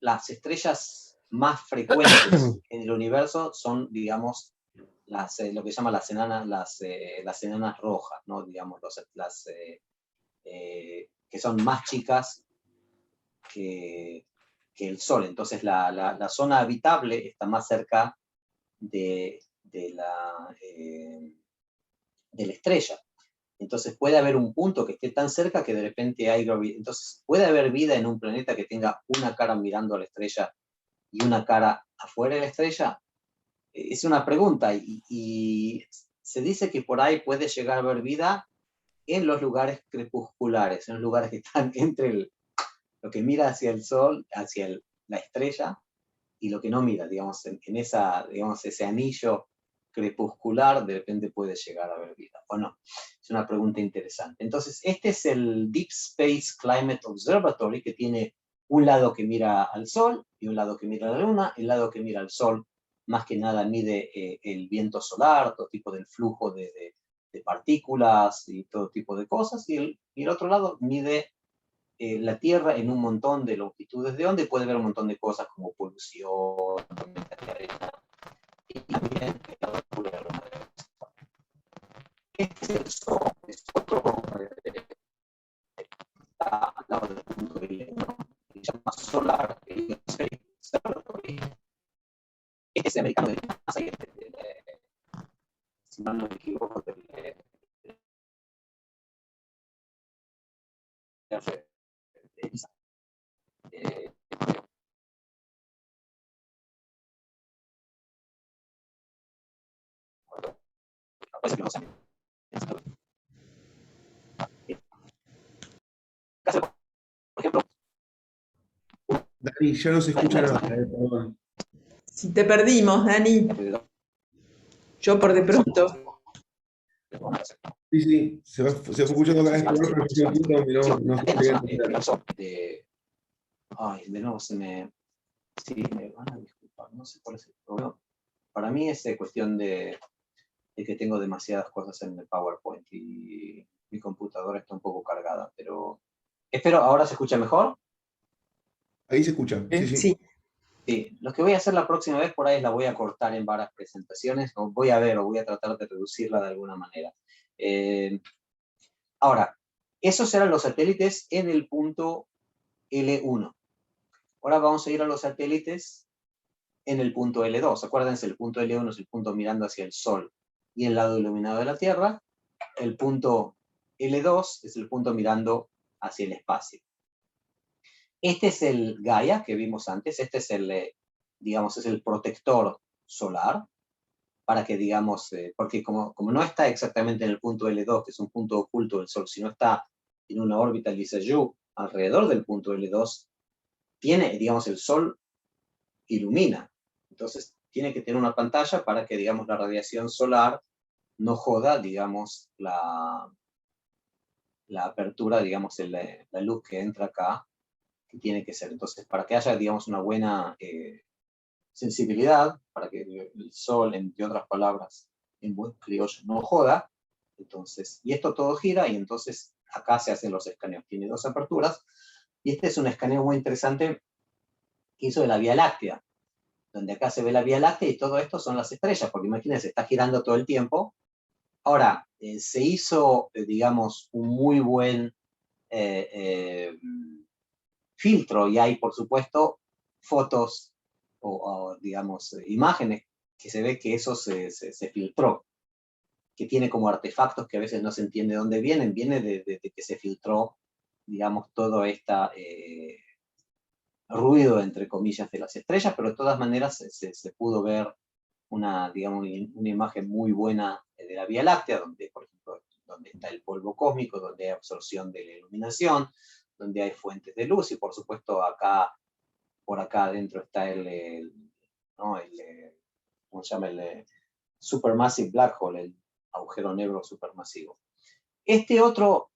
las estrellas más frecuentes en el universo son, digamos, lo que se llama las enanas rojas, ¿no? Digamos, que son más chicas que el Sol. Entonces, la zona habitable está más cerca de la estrella. Entonces puede haber un punto que esté tan cerca que de repente entonces puede haber vida en un planeta que tenga una cara mirando a la estrella y una cara afuera de la estrella. Es una pregunta y se dice que por ahí puede llegar a haber vida en los lugares crepusculares, en los lugares que están entre lo que mira hacia el Sol, hacia la estrella, y lo que no mira, digamos, digamos, ese anillo crepuscular, de repente puede llegar a haber vida, ¿o no? Es una pregunta interesante. Entonces, este es el Deep Space Climate Observatory, que tiene un lado que mira al Sol y un lado que mira a la Luna. El lado que mira al Sol, más que nada, mide el viento solar, todo tipo del flujo de partículas y todo tipo de cosas, y el otro lado mide la Tierra en un montón de longitudes de onda y puede ver un montón de cosas como polución, tormentas de arena y también la altura de la Tierra. Este es el Sol, es otro está al lado del punto de ¿no? Se llama Solar Observatory. Este es el americano de NASA, si mal no me equivoco, por ejemplo,
Dani, yo no se escucha nada, perdón.
Si te perdimos, Dani. Yo por de pronto.
Sí, sí, se fue escuchando cada vez peor, pero yo un punto donde no se llega a entender.
Ay, de nuevo se me... Sí, me van a disculpar, no sé cuál es el problema. Para mí es cuestión de que tengo demasiadas cosas en el PowerPoint y mi computadora está un poco cargada, pero espero, ¿ahora se escucha mejor?
Ahí se escucha, sí, sí.
Sí.
Sí, lo que voy a hacer la próxima vez por ahí es la voy a cortar en varias presentaciones, o voy a ver, o voy a tratar de reducirla de alguna manera. Ahora, esos eran los satélites en el punto L1. Ahora vamos a ir a los satélites en el punto L2. Acuérdense, el punto L1 es el punto mirando hacia el Sol y el lado iluminado de la Tierra. El punto L2 es el punto mirando hacia el espacio. Este es el Gaia que vimos antes. Este es el, digamos, es el protector solar, para que, digamos, porque como no está exactamente en el punto L2, que es un punto oculto del Sol, sino está en una órbita Lissajous alrededor del punto L2, tiene, digamos, el Sol ilumina. Entonces, tiene que tener una pantalla para que, digamos, la radiación solar no joda, digamos, la apertura, digamos, la luz que entra acá, que tiene que ser. Entonces, para que haya, digamos, una buena sensibilidad, para que el Sol, entre otras palabras, en buen criollo, no joda, entonces, y esto todo gira, y entonces acá se hacen los escaneos. Tiene dos aperturas, y este es un escaneo muy interesante que hizo de la Vía Láctea, donde acá se ve la Vía Láctea y todo esto son las estrellas, porque imagínense, está girando todo el tiempo. Ahora, se hizo, digamos, un muy buen filtro, y hay, por supuesto, fotos o digamos, imágenes que se ve que eso se filtró, que tiene como artefactos que a veces no se entiende de dónde vienen, viene de que se filtró, digamos, todo este ruido, entre comillas, de las estrellas, pero de todas maneras se pudo ver una, digamos, una imagen muy buena de la Vía Láctea, donde, por ejemplo, donde está el polvo cósmico, donde hay absorción de la iluminación, donde hay fuentes de luz, y por supuesto acá, por acá adentro está ¿no? ¿cómo se llama? El Supermassive Black Hole, el agujero negro supermasivo. Este otro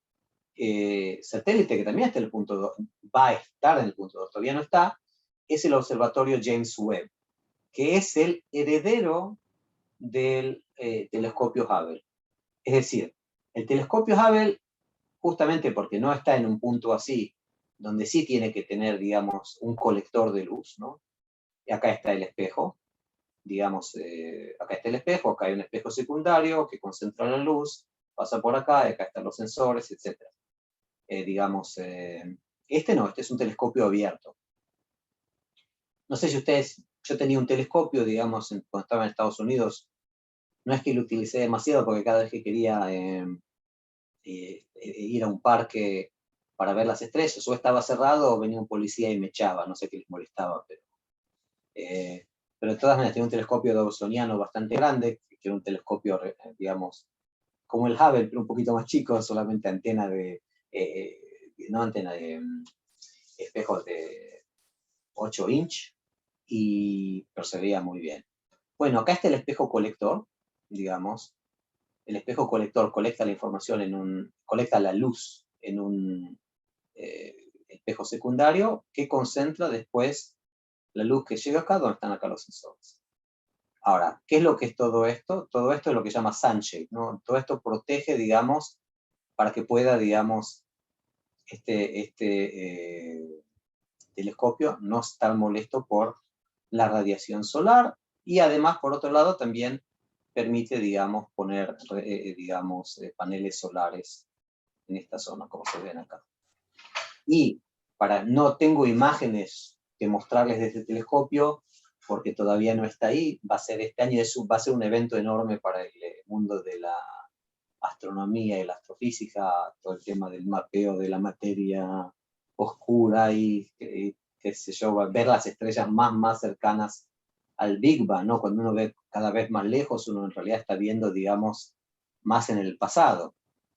satélite que también está en el punto 2, va a estar en el punto 2, todavía no está, es el observatorio James Webb, que es el heredero del telescopio Hubble. Es decir, el telescopio Hubble, justamente porque no está en un punto así, donde sí tiene que tener, digamos, un colector de luz, ¿no? Y acá está el espejo, digamos, acá está el espejo, acá hay un espejo secundario que concentra la luz, pasa por acá, acá están los sensores, etc. Digamos, este no, este es un telescopio abierto. No sé si ustedes, yo tenía un telescopio, digamos, cuando estaba en Estados Unidos, no es que lo utilicé demasiado, porque cada vez que quería ir a un parque para ver las estrellas, o estaba cerrado o venía un policía y me echaba, no sé qué les molestaba, pero de todas maneras tenía un telescopio dobsoniano bastante grande, que era un telescopio, digamos, como el Hubble, pero un poquito más chico, solamente antena no antena de espejos de 8 inch, pero se veía muy bien. Bueno, acá está el espejo colector, digamos. El espejo colector colecta la información colecta la luz en un espejo secundario que concentra después la luz que llega acá, donde están acá los sensores. Ahora, ¿qué es lo que es todo esto? Todo esto es lo que se llama sunshade, ¿no? Todo esto protege, digamos, para que pueda, digamos, telescopio no estar molesto por la radiación solar, y además, por otro lado, también permite, digamos, poner, digamos, paneles solares en esta zona, como se ven acá. Y no tengo imágenes que mostrarles de este telescopio, porque todavía no está ahí, va a ser este año, va a ser un evento enorme para el mundo de la astronomía y la astrofísica, todo el tema del mapeo de la materia oscura y qué sé yo, ver las estrellas más cercanas al Big Bang, ¿no? Cuando uno ve cada vez más lejos, uno en realidad está viendo, digamos, más en el pasado.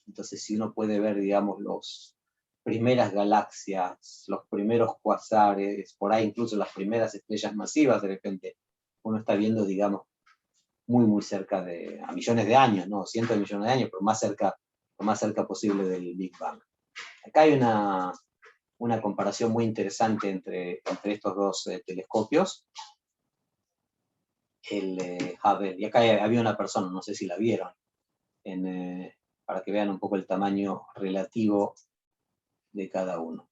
Entonces, si uno puede ver, digamos, las primeras galaxias, los primeros cuasares, por ahí incluso las primeras estrellas masivas, de repente uno está viendo, digamos, muy cerca a millones de años, ¿no? Cientos de millones de años, pero lo más cerca posible del Big Bang. Acá hay una comparación muy interesante entre estos dos telescopios. El Hubble, y acá había una persona, no sé si la vieron, para que vean un poco el tamaño relativo de cada uno.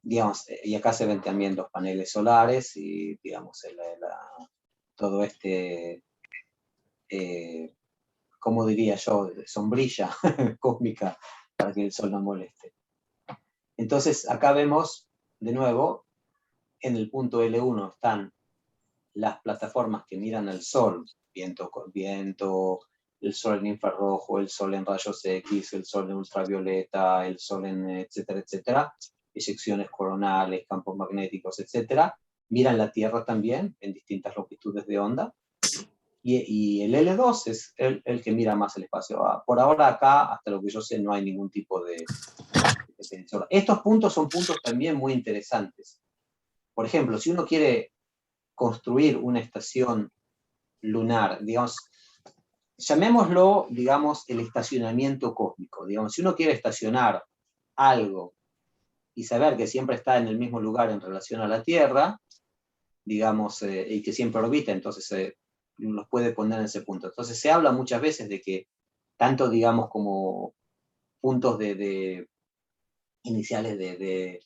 Digamos, y acá se ven también los paneles solares y, digamos, todo ¿cómo diría yo? Sombrilla cósmica para que el Sol no moleste. Entonces, acá vemos, de nuevo, en el punto L1 están las plataformas que miran al Sol, viento, el Sol en infrarrojo, el Sol en rayos X, el Sol en ultravioleta, el Sol en etcétera, etcétera, eyecciones coronales, campos magnéticos, etcétera. Miran la Tierra también en distintas longitudes de onda. Y el L2 es el que mira más el espacio. Por ahora acá, hasta lo que yo sé, no hay ningún tipo de sensor. Estos puntos son puntos también muy interesantes. Por ejemplo, si uno quiere construir una estación lunar, digamos, llamémoslo, digamos, el estacionamiento cósmico. Digamos, si uno quiere estacionar algo y saber que siempre está en el mismo lugar en relación a la Tierra, digamos, y que siempre orbita, entonces los puede poner en ese punto. Entonces se habla muchas veces de que tanto, digamos, como puntos iniciales de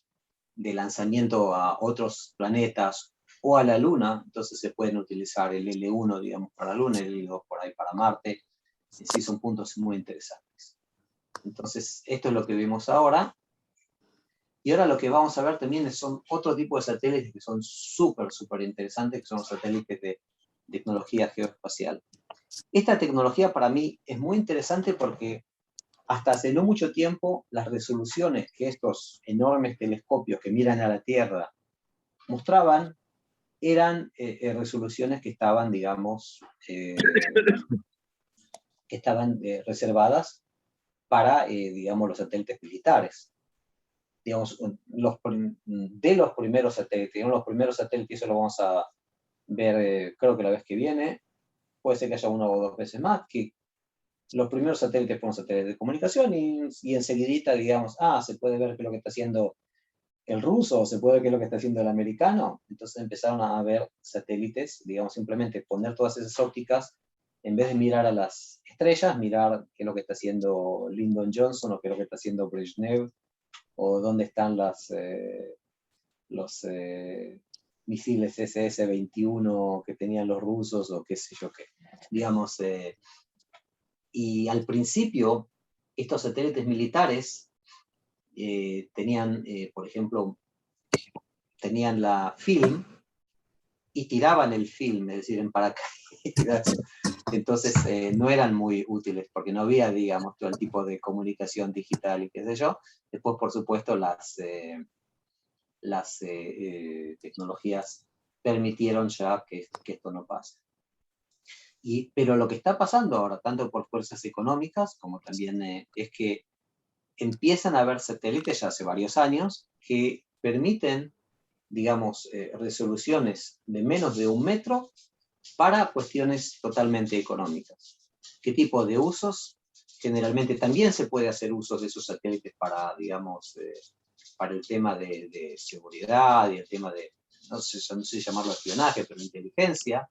lanzamiento a otros planetas o a la Luna, entonces se pueden utilizar el L1, digamos, para la Luna, el L2 por ahí para Marte. Sí, son puntos muy interesantes. Entonces, esto es lo que vimos ahora. Y ahora lo que vamos a ver también son otro tipo de satélites que son súper interesantes, que son los satélites de tecnología geoespacial. Esta tecnología para mí es muy interesante porque hasta hace no mucho tiempo las resoluciones que estos enormes telescopios que miran a la Tierra mostraban eran resoluciones que estaban, digamos, reservadas para, digamos, los satélites militares. Digamos, de los primeros satélites, digamos, los primeros satélites, eso lo vamos a ver, creo que la vez que viene, puede ser que haya una o dos veces más, que los primeros satélites fueron satélites de comunicación y enseguidita, digamos, se puede ver qué es lo que está haciendo el ruso, se puede ver qué es lo que está haciendo el americano. Entonces empezaron a ver satélites, digamos, simplemente poner todas esas ópticas, en vez de mirar a las estrellas, mirar qué es lo que está haciendo Lyndon Johnson o qué es lo que está haciendo Brezhnev, o dónde están los misiles SS-21 que tenían los rusos, o qué sé yo qué. Digamos, y al principio, estos satélites militares tenían, por ejemplo, tenían la film y tiraban el film, es decir, en paracaídas. Entonces no eran muy útiles porque no había, digamos, todo el tipo de comunicación digital y qué sé yo. Después, por supuesto, las tecnologías permitieron ya que esto no pase. Pero lo que está pasando ahora, tanto por fuerzas económicas como también es que empiezan a haber satélites ya hace varios años que permiten, digamos, resoluciones de menos de 1 metro para cuestiones totalmente económicas. ¿Qué tipo de usos? Generalmente también se puede hacer uso de esos satélites para, digamos, para el tema de seguridad y el tema de, no sé llamarlo espionaje, pero inteligencia,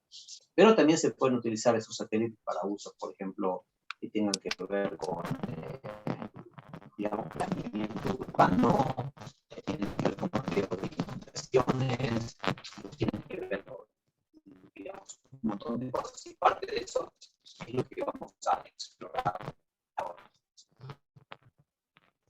pero también se pueden utilizar esos satélites para usos, por ejemplo, que tengan que ver con, digamos, planeamiento urbano, tienen que ver con manejo de inundaciones, tienen que ver con, digamos, un montón de cosas, y parte de eso es lo que vamos a explorar ahora.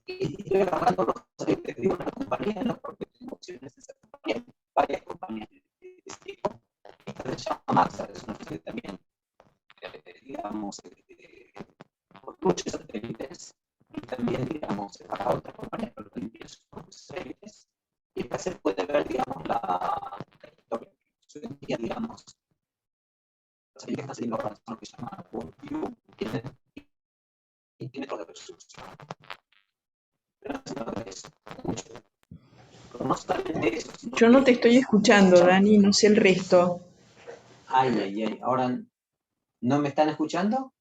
Y estoy agarrando los satélites de una compañía, no porque tengo opciones de esa compañía, varias compañías de este tipo. Esta se llama Maxar, es una que también, digamos, construye satélites y también, digamos, para otras compañías, pero también tiene sus propios satélites. Y acá se puede ver, digamos, la historia. Hoy en día, digamos, los satélites están saliendo ahora, son lo que se llama WorldView, tienen 20 metros de resolución. Pero no es mucho. Pero no solamente eso, sino
Yo no te
que
estoy escuchando, Dani, no sé el resto.
Ay. Ahora, ¿no me están escuchando?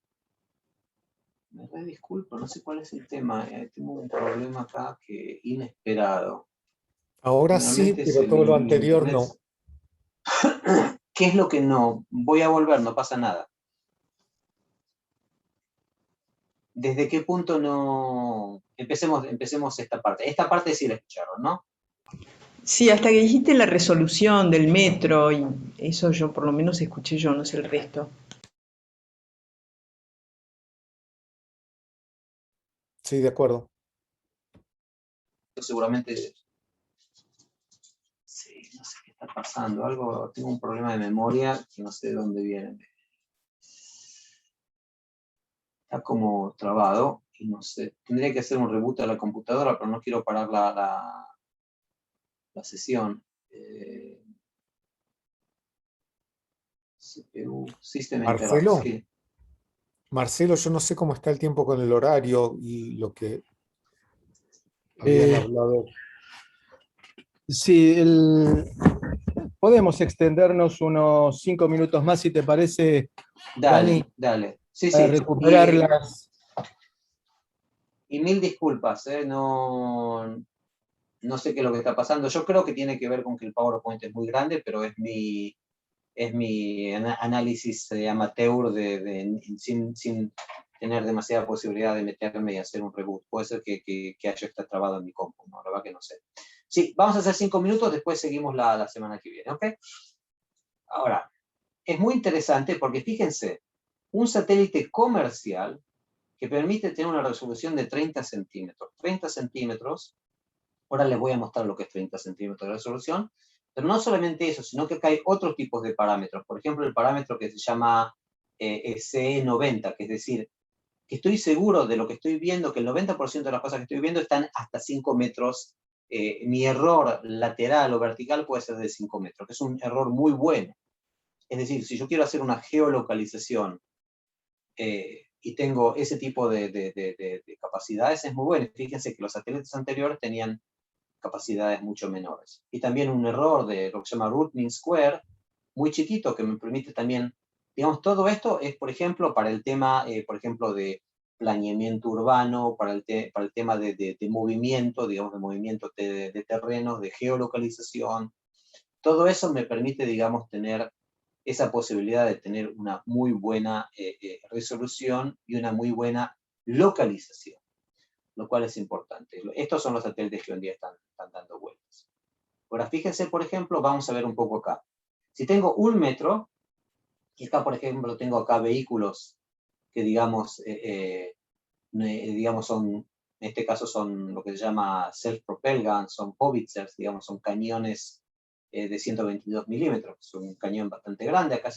Me re disculpo, no sé cuál es el tema. Tengo un problema acá que inesperado.
Ahora sí,
Generalmente
pero todo lo
mi
anterior
internet.
no.
¿Qué es lo que no? Voy a volver, no pasa nada. ¿Desde qué punto no? Empecemos esta parte. Esta parte sí la escucharon, ¿no?
Sí, hasta que dijiste la resolución del metro, y eso yo por lo menos escuché yo, no sé el resto.
Sí, de acuerdo.
Seguramente, sí, no sé qué está pasando. Algo, tengo un problema de memoria que no sé de dónde viene. Está como trabado y no sé. Tendría que hacer un reboot a la computadora, pero no quiero parar la sesión. CPU, System Interrupt,
Marcelo,
sí.
Marcelo, yo no sé cómo está el tiempo con el horario y lo que habían
Eh,
hablado.
sí, podemos extendernos unos 5 minutos más, si te parece, Dani,
Dale. Sí,
para
sí.
recuperar las...
Y mil disculpas, no sé qué es lo que está pasando. Yo creo que tiene que ver con que el PowerPoint es muy grande, pero es mi análisis amateur sin tener demasiada posibilidad de meterme y hacer un reboot. Puede ser que haya está trabado en mi compu, ¿no? La verdad que no sé. Sí, vamos a hacer 5 minutos, después seguimos la semana que viene, ¿ok? Ahora, es muy interesante porque fíjense, un satélite comercial que permite tener una resolución de 30 centímetros. 30 centímetros, ahora les voy a mostrar lo que es 30 centímetros de resolución, pero no solamente eso, sino que acá hay otros tipos de parámetros. Por ejemplo, el parámetro que se llama CE90, que es decir, que estoy seguro de lo que estoy viendo, que el 90% de las cosas que estoy viendo están hasta 5 metros. Mi error lateral o vertical puede ser de 5 metros, que es un error muy bueno. Es decir, si yo quiero hacer una geolocalización y tengo ese tipo de capacidades, es muy bueno. Fíjense que los satélites anteriores tenían capacidades mucho menores. Y también un error de lo que se llama root mean square, muy chiquito, que me permite también, digamos, todo esto es, por ejemplo, para el tema, por ejemplo, de planeamiento urbano, para el tema de movimiento, digamos, de movimiento de terrenos, de geolocalización. Todo eso me permite, digamos, tener esa posibilidad de tener una muy buena resolución y una muy buena localización, lo cual es importante. Estos son los satélites que hoy en día están dando vueltas. Ahora, fíjense, por ejemplo, vamos a ver un poco acá. Si tengo 1 metro, y acá, por ejemplo, tengo acá vehículos que, digamos, son, en este caso son lo que se llama self-propelled guns, son howitzers, digamos, son cañones de 122 milímetros, es un cañón bastante grande. Acá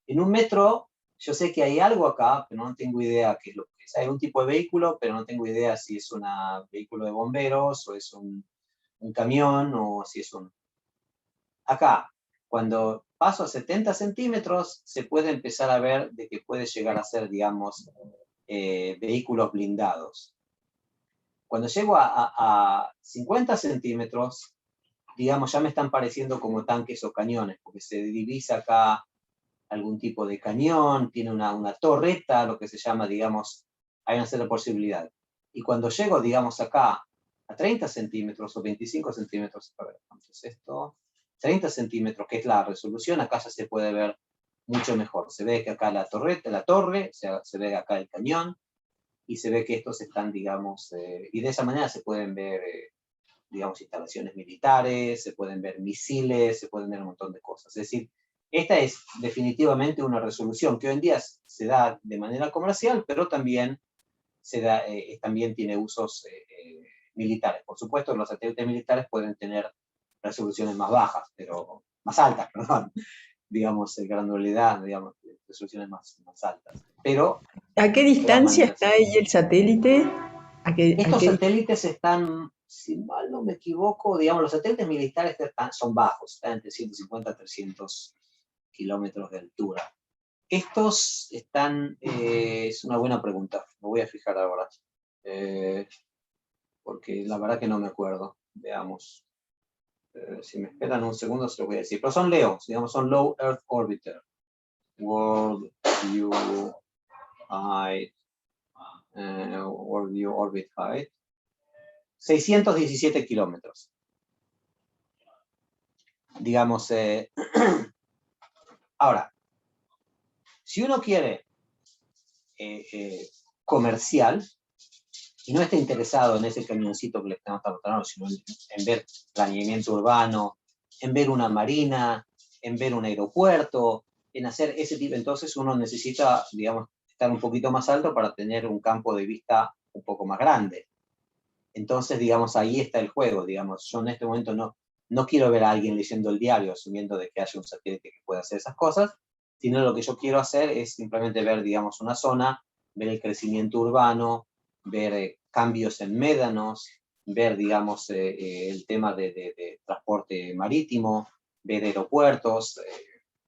en 1 metro, yo sé que hay algo acá, pero no tengo idea qué es lo que es. Hay un tipo de vehículo, pero no tengo idea si es un vehículo de bomberos, o es un camión, o si es un... Acá, cuando paso a 70 centímetros, se puede empezar a ver de que puede llegar a ser, digamos, vehículos blindados. Cuando llego a 50 centímetros, digamos, ya me están pareciendo como tanques o cañones, porque se divisa acá algún tipo de cañón, tiene una torreta, lo que se llama, digamos, hay una cierta posibilidad. Y cuando llego, digamos, acá a 30 centímetros o 25 centímetros, a ver, ¿cuánto es esto? 30 centímetros, que es la resolución, acá ya se puede ver mucho mejor. Se ve que acá la torre, se ve acá el cañón, y se ve que estos están, digamos, y de esa manera se pueden ver, digamos, instalaciones militares, se pueden ver misiles, se pueden ver un montón de cosas. Es decir, esta es definitivamente una resolución que hoy en día se da de manera comercial, pero también, también tiene usos militares. Por supuesto, los satélites militares pueden tener resoluciones más bajas, pero más altas, perdón, digamos, granularidad, digamos, resoluciones más altas. Pero,
¿A qué
de todas
distancia
maneras,
está ahí el satélite? ¿A
estos
qué
satélites están, si mal no me equivoco, digamos, los satélites militares son bajos, están entre 150 a 300 kilómetros de altura. Estos están, es una buena pregunta, me voy a fijar ahora, porque la verdad que no me acuerdo. Veamos, si me esperan un segundo se lo voy a decir, pero son LEO, digamos, son Low Earth Orbiter. World View Height, World View Orbit Height, 617 kilómetros. Digamos, ahora, si uno quiere comercial, y no está interesado en ese camioncito que le estamos tratando, sino en ver planeamiento urbano, en ver una marina, en ver un aeropuerto, en hacer ese tipo, entonces uno necesita, digamos, estar un poquito más alto para tener un campo de vista un poco más grande. Entonces, digamos, ahí está el juego, digamos, yo en este momento no quiero ver a alguien leyendo el diario asumiendo de que haya un satélite que pueda hacer esas cosas, sino lo que yo quiero hacer es simplemente ver, digamos, una zona, ver el crecimiento urbano, ver cambios en médanos, ver, digamos, el tema de transporte marítimo, ver aeropuertos,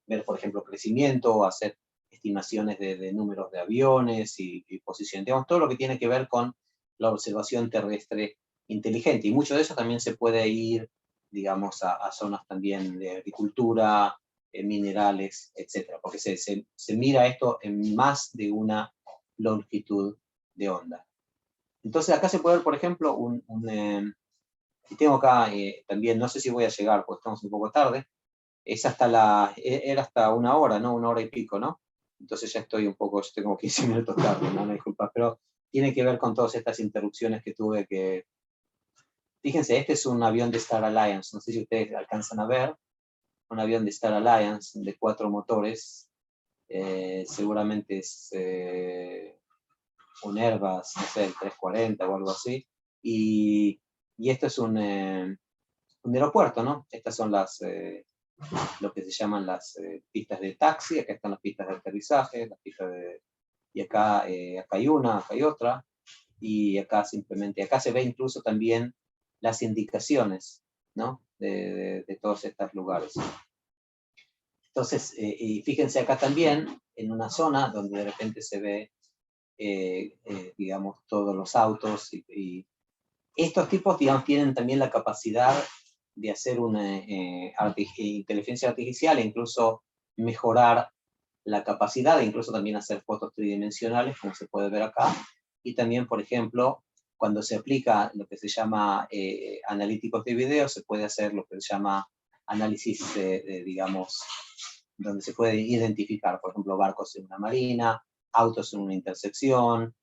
ver, por ejemplo, crecimiento, hacer estimaciones de números de aviones y posición, digamos, todo lo que tiene que ver con la observación terrestre inteligente. Y mucho de eso también se puede ir, digamos, a zonas también de agricultura, minerales, etcétera, porque se mira esto en más de una longitud de onda. Entonces acá se puede ver, por ejemplo, y tengo acá también, no sé si voy a llegar porque estamos un poco tarde, era hasta una hora, ¿no? Una hora y pico, ¿no? Entonces ya estoy un poco, yo tengo 15 minutos tarde, ¿no? Me disculpas, pero tiene que ver con todas estas interrupciones que tuve que... Fíjense, este es un avión de Star Alliance, no sé si ustedes alcanzan a ver, un avión de Star Alliance de 4 motores, seguramente es un Airbus, no sé, el 340 o algo así, y esto es un aeropuerto, ¿no? Estas son lo que se llaman las pistas de taxi, acá están las pistas de aterrizaje, las pistas y acá hay una, acá hay otra, y acá simplemente, acá se ve incluso también las indicaciones, ¿no? De todos estos lugares. Entonces, y fíjense acá también, en una zona donde de repente se ve, digamos, todos los autos, y estos tipos, digamos, tienen también la capacidad de hacer una inteligencia artificial e incluso mejorar la capacidad de incluso también hacer fotos tridimensionales, como se puede ver acá, y también, por ejemplo, cuando se aplica lo que se llama analíticos de video, se puede hacer lo que se llama análisis, digamos, donde se puede identificar, por ejemplo, barcos en una marina, autos en una intersección,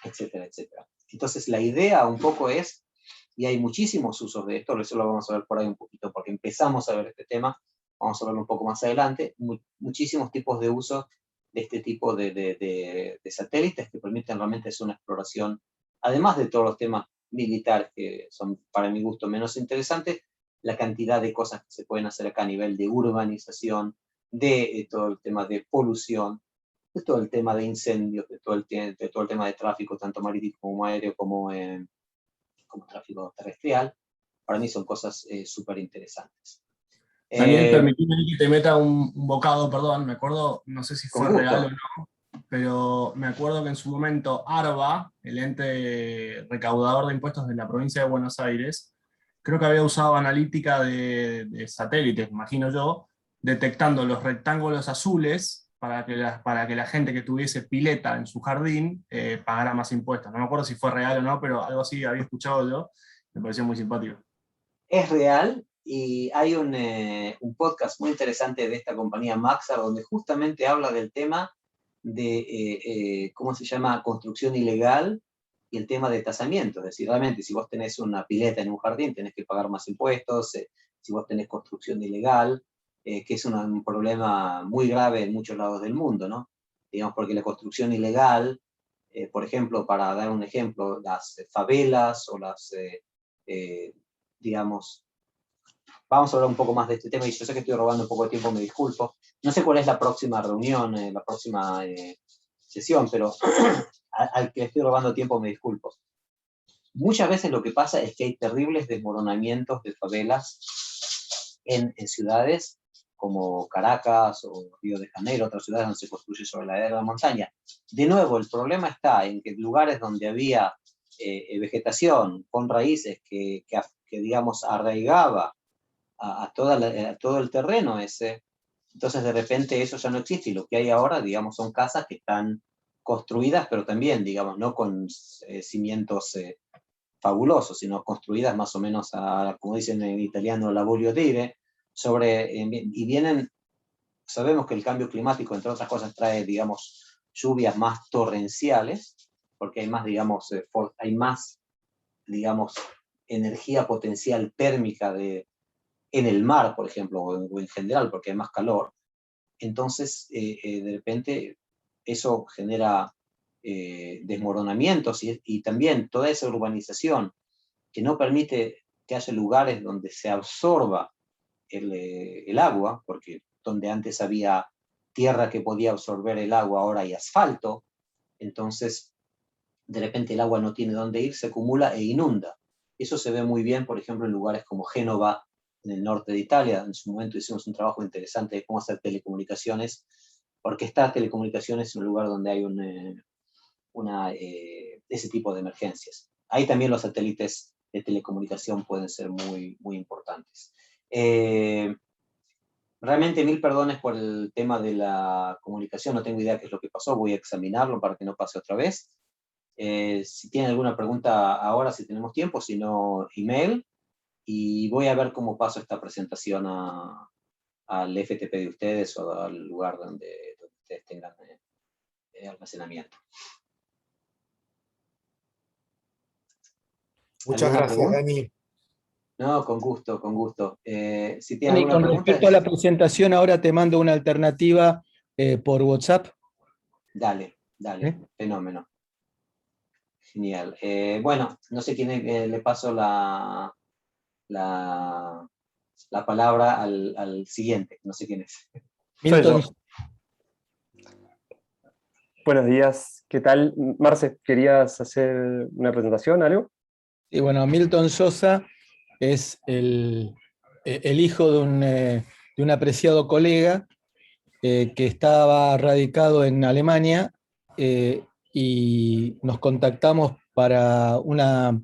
etcétera, etcétera. Entonces, la idea un poco es, y hay muchísimos usos de esto, eso lo vamos a ver por ahí un poquito, porque empezamos a ver este tema, vamos a verlo un poco más adelante, muchísimos tipos de usos de este tipo de satélites que permiten realmente hacer una exploración, además de todos los temas militares que son para mi gusto menos interesantes, la cantidad de cosas que se pueden hacer acá a nivel de urbanización, de todo el tema de polución, de todo el tema de incendios, de todo el tema de tráfico, tanto marítimo como aéreo, como tráfico terrestrial. Para mí son cosas súper interesantes.
También permitime que te meta un bocado, perdón, me acuerdo, no sé si fue real o no, pero me acuerdo que en su momento ARBA, el ente recaudador de impuestos de la provincia de Buenos Aires, creo que había usado analítica de satélites, imagino yo, detectando los rectángulos azules para que la gente que tuviese pileta en su jardín pagara más impuestos. No me acuerdo si fue real o no, pero algo así había escuchado yo, me pareció muy simpático.
Es real, y hay un podcast muy interesante de esta compañía Maxar, donde justamente habla del tema de, ¿cómo se llama?, construcción ilegal y el tema de tasamiento. Es decir, realmente, si vos tenés una pileta en un jardín, tenés que pagar más impuestos, si vos tenés construcción ilegal, que es un problema muy grave en muchos lados del mundo, ¿no? Digamos, porque la construcción ilegal, por ejemplo, para dar un ejemplo, las favelas o digamos, vamos a hablar un poco más de este tema, y yo sé que estoy robando un poco de tiempo, me disculpo. No sé cuál es la próxima reunión, la próxima sesión, pero al que estoy robando tiempo me disculpo. Muchas veces lo que pasa es que hay terribles desmoronamientos de favelas en ciudades como Caracas o Río de Janeiro, otras ciudades donde se construye sobre la ladera de la montaña. De nuevo, el problema está en que lugares donde había vegetación con raíces que digamos, arraigaba a todo el terreno ese, Entonces de repente eso ya no existe y lo que hay ahora, digamos, son casas que están construidas, pero también, digamos, no con cimientos fabulosos, sino construidas más o menos como dicen en italiano, la voglio dire, y vienen, sabemos que el cambio climático, entre otras cosas, trae, digamos, lluvias más torrenciales, porque hay más, digamos, energía potencial térmica en el mar, por ejemplo, o en general, porque hay más calor. Entonces, de repente, eso genera desmoronamientos y también toda esa urbanización que no permite que haya lugares donde se absorba el agua, porque donde antes había tierra que podía absorber el agua, ahora hay asfalto, entonces de repente el agua no tiene dónde ir, se acumula e inunda. Eso se ve muy bien, por ejemplo, en lugares como Génova, en el norte de Italia. En su momento hicimos un trabajo interesante de cómo hacer telecomunicaciones, porque estas telecomunicaciones es un lugar donde hay ese tipo de emergencias. Ahí también los satélites de telecomunicación pueden ser muy, muy importantes. Realmente 1000 perdones por el tema de la comunicación, no tengo idea qué es lo que pasó, voy a examinarlo para que no pase otra vez. Si tienen alguna pregunta ahora, si tenemos tiempo, si no, email, y voy a ver cómo paso esta presentación al FTP de ustedes o al lugar donde ustedes tengan almacenamiento.
Muchas gracias, Dani.
No, con gusto, con gusto. Si tienen
Dani,
alguna
con
pregunta...
respecto a la presentación, ahora te mando una alternativa por WhatsApp.
Dale, fenómeno. Genial. Bueno, no sé quién le paso la palabra al siguiente, no sé quién es.
Milton.
Buenos días, ¿qué tal? Marce, ¿querías hacer una presentación, algo?
Y bueno, Milton Sosa es el hijo de un apreciado colega que estaba radicado en Alemania y nos contactamos para un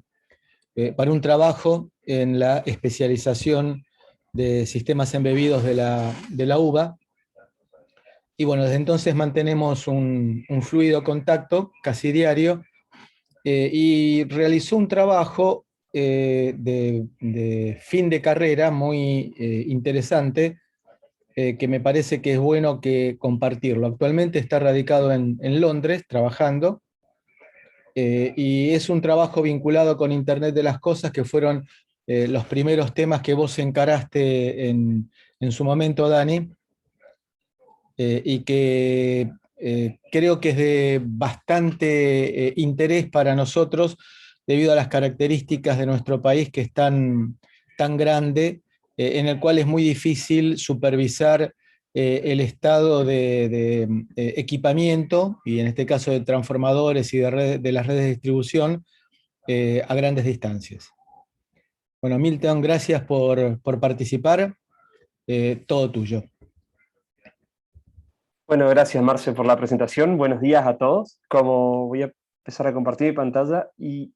trabajo en la especialización de sistemas embebidos de la UBA. Y bueno, desde entonces mantenemos un fluido contacto casi diario y realizó un trabajo de fin de carrera muy interesante que me parece que es bueno que compartirlo. Actualmente está radicado en Londres trabajando y es un trabajo vinculado con Internet de las Cosas, que fueron los primeros temas que vos encaraste en su momento, Dani, y que creo que es de bastante interés para nosotros debido a las características de nuestro país, que es tan grande, en el cual es muy difícil supervisar el estado de equipamiento, y en este caso de transformadores y de las redes de distribución, a grandes distancias. Bueno, Milton, gracias por participar. Todo tuyo.
Bueno, gracias Marce por la presentación. Buenos días a todos. Como voy a empezar a compartir mi pantalla y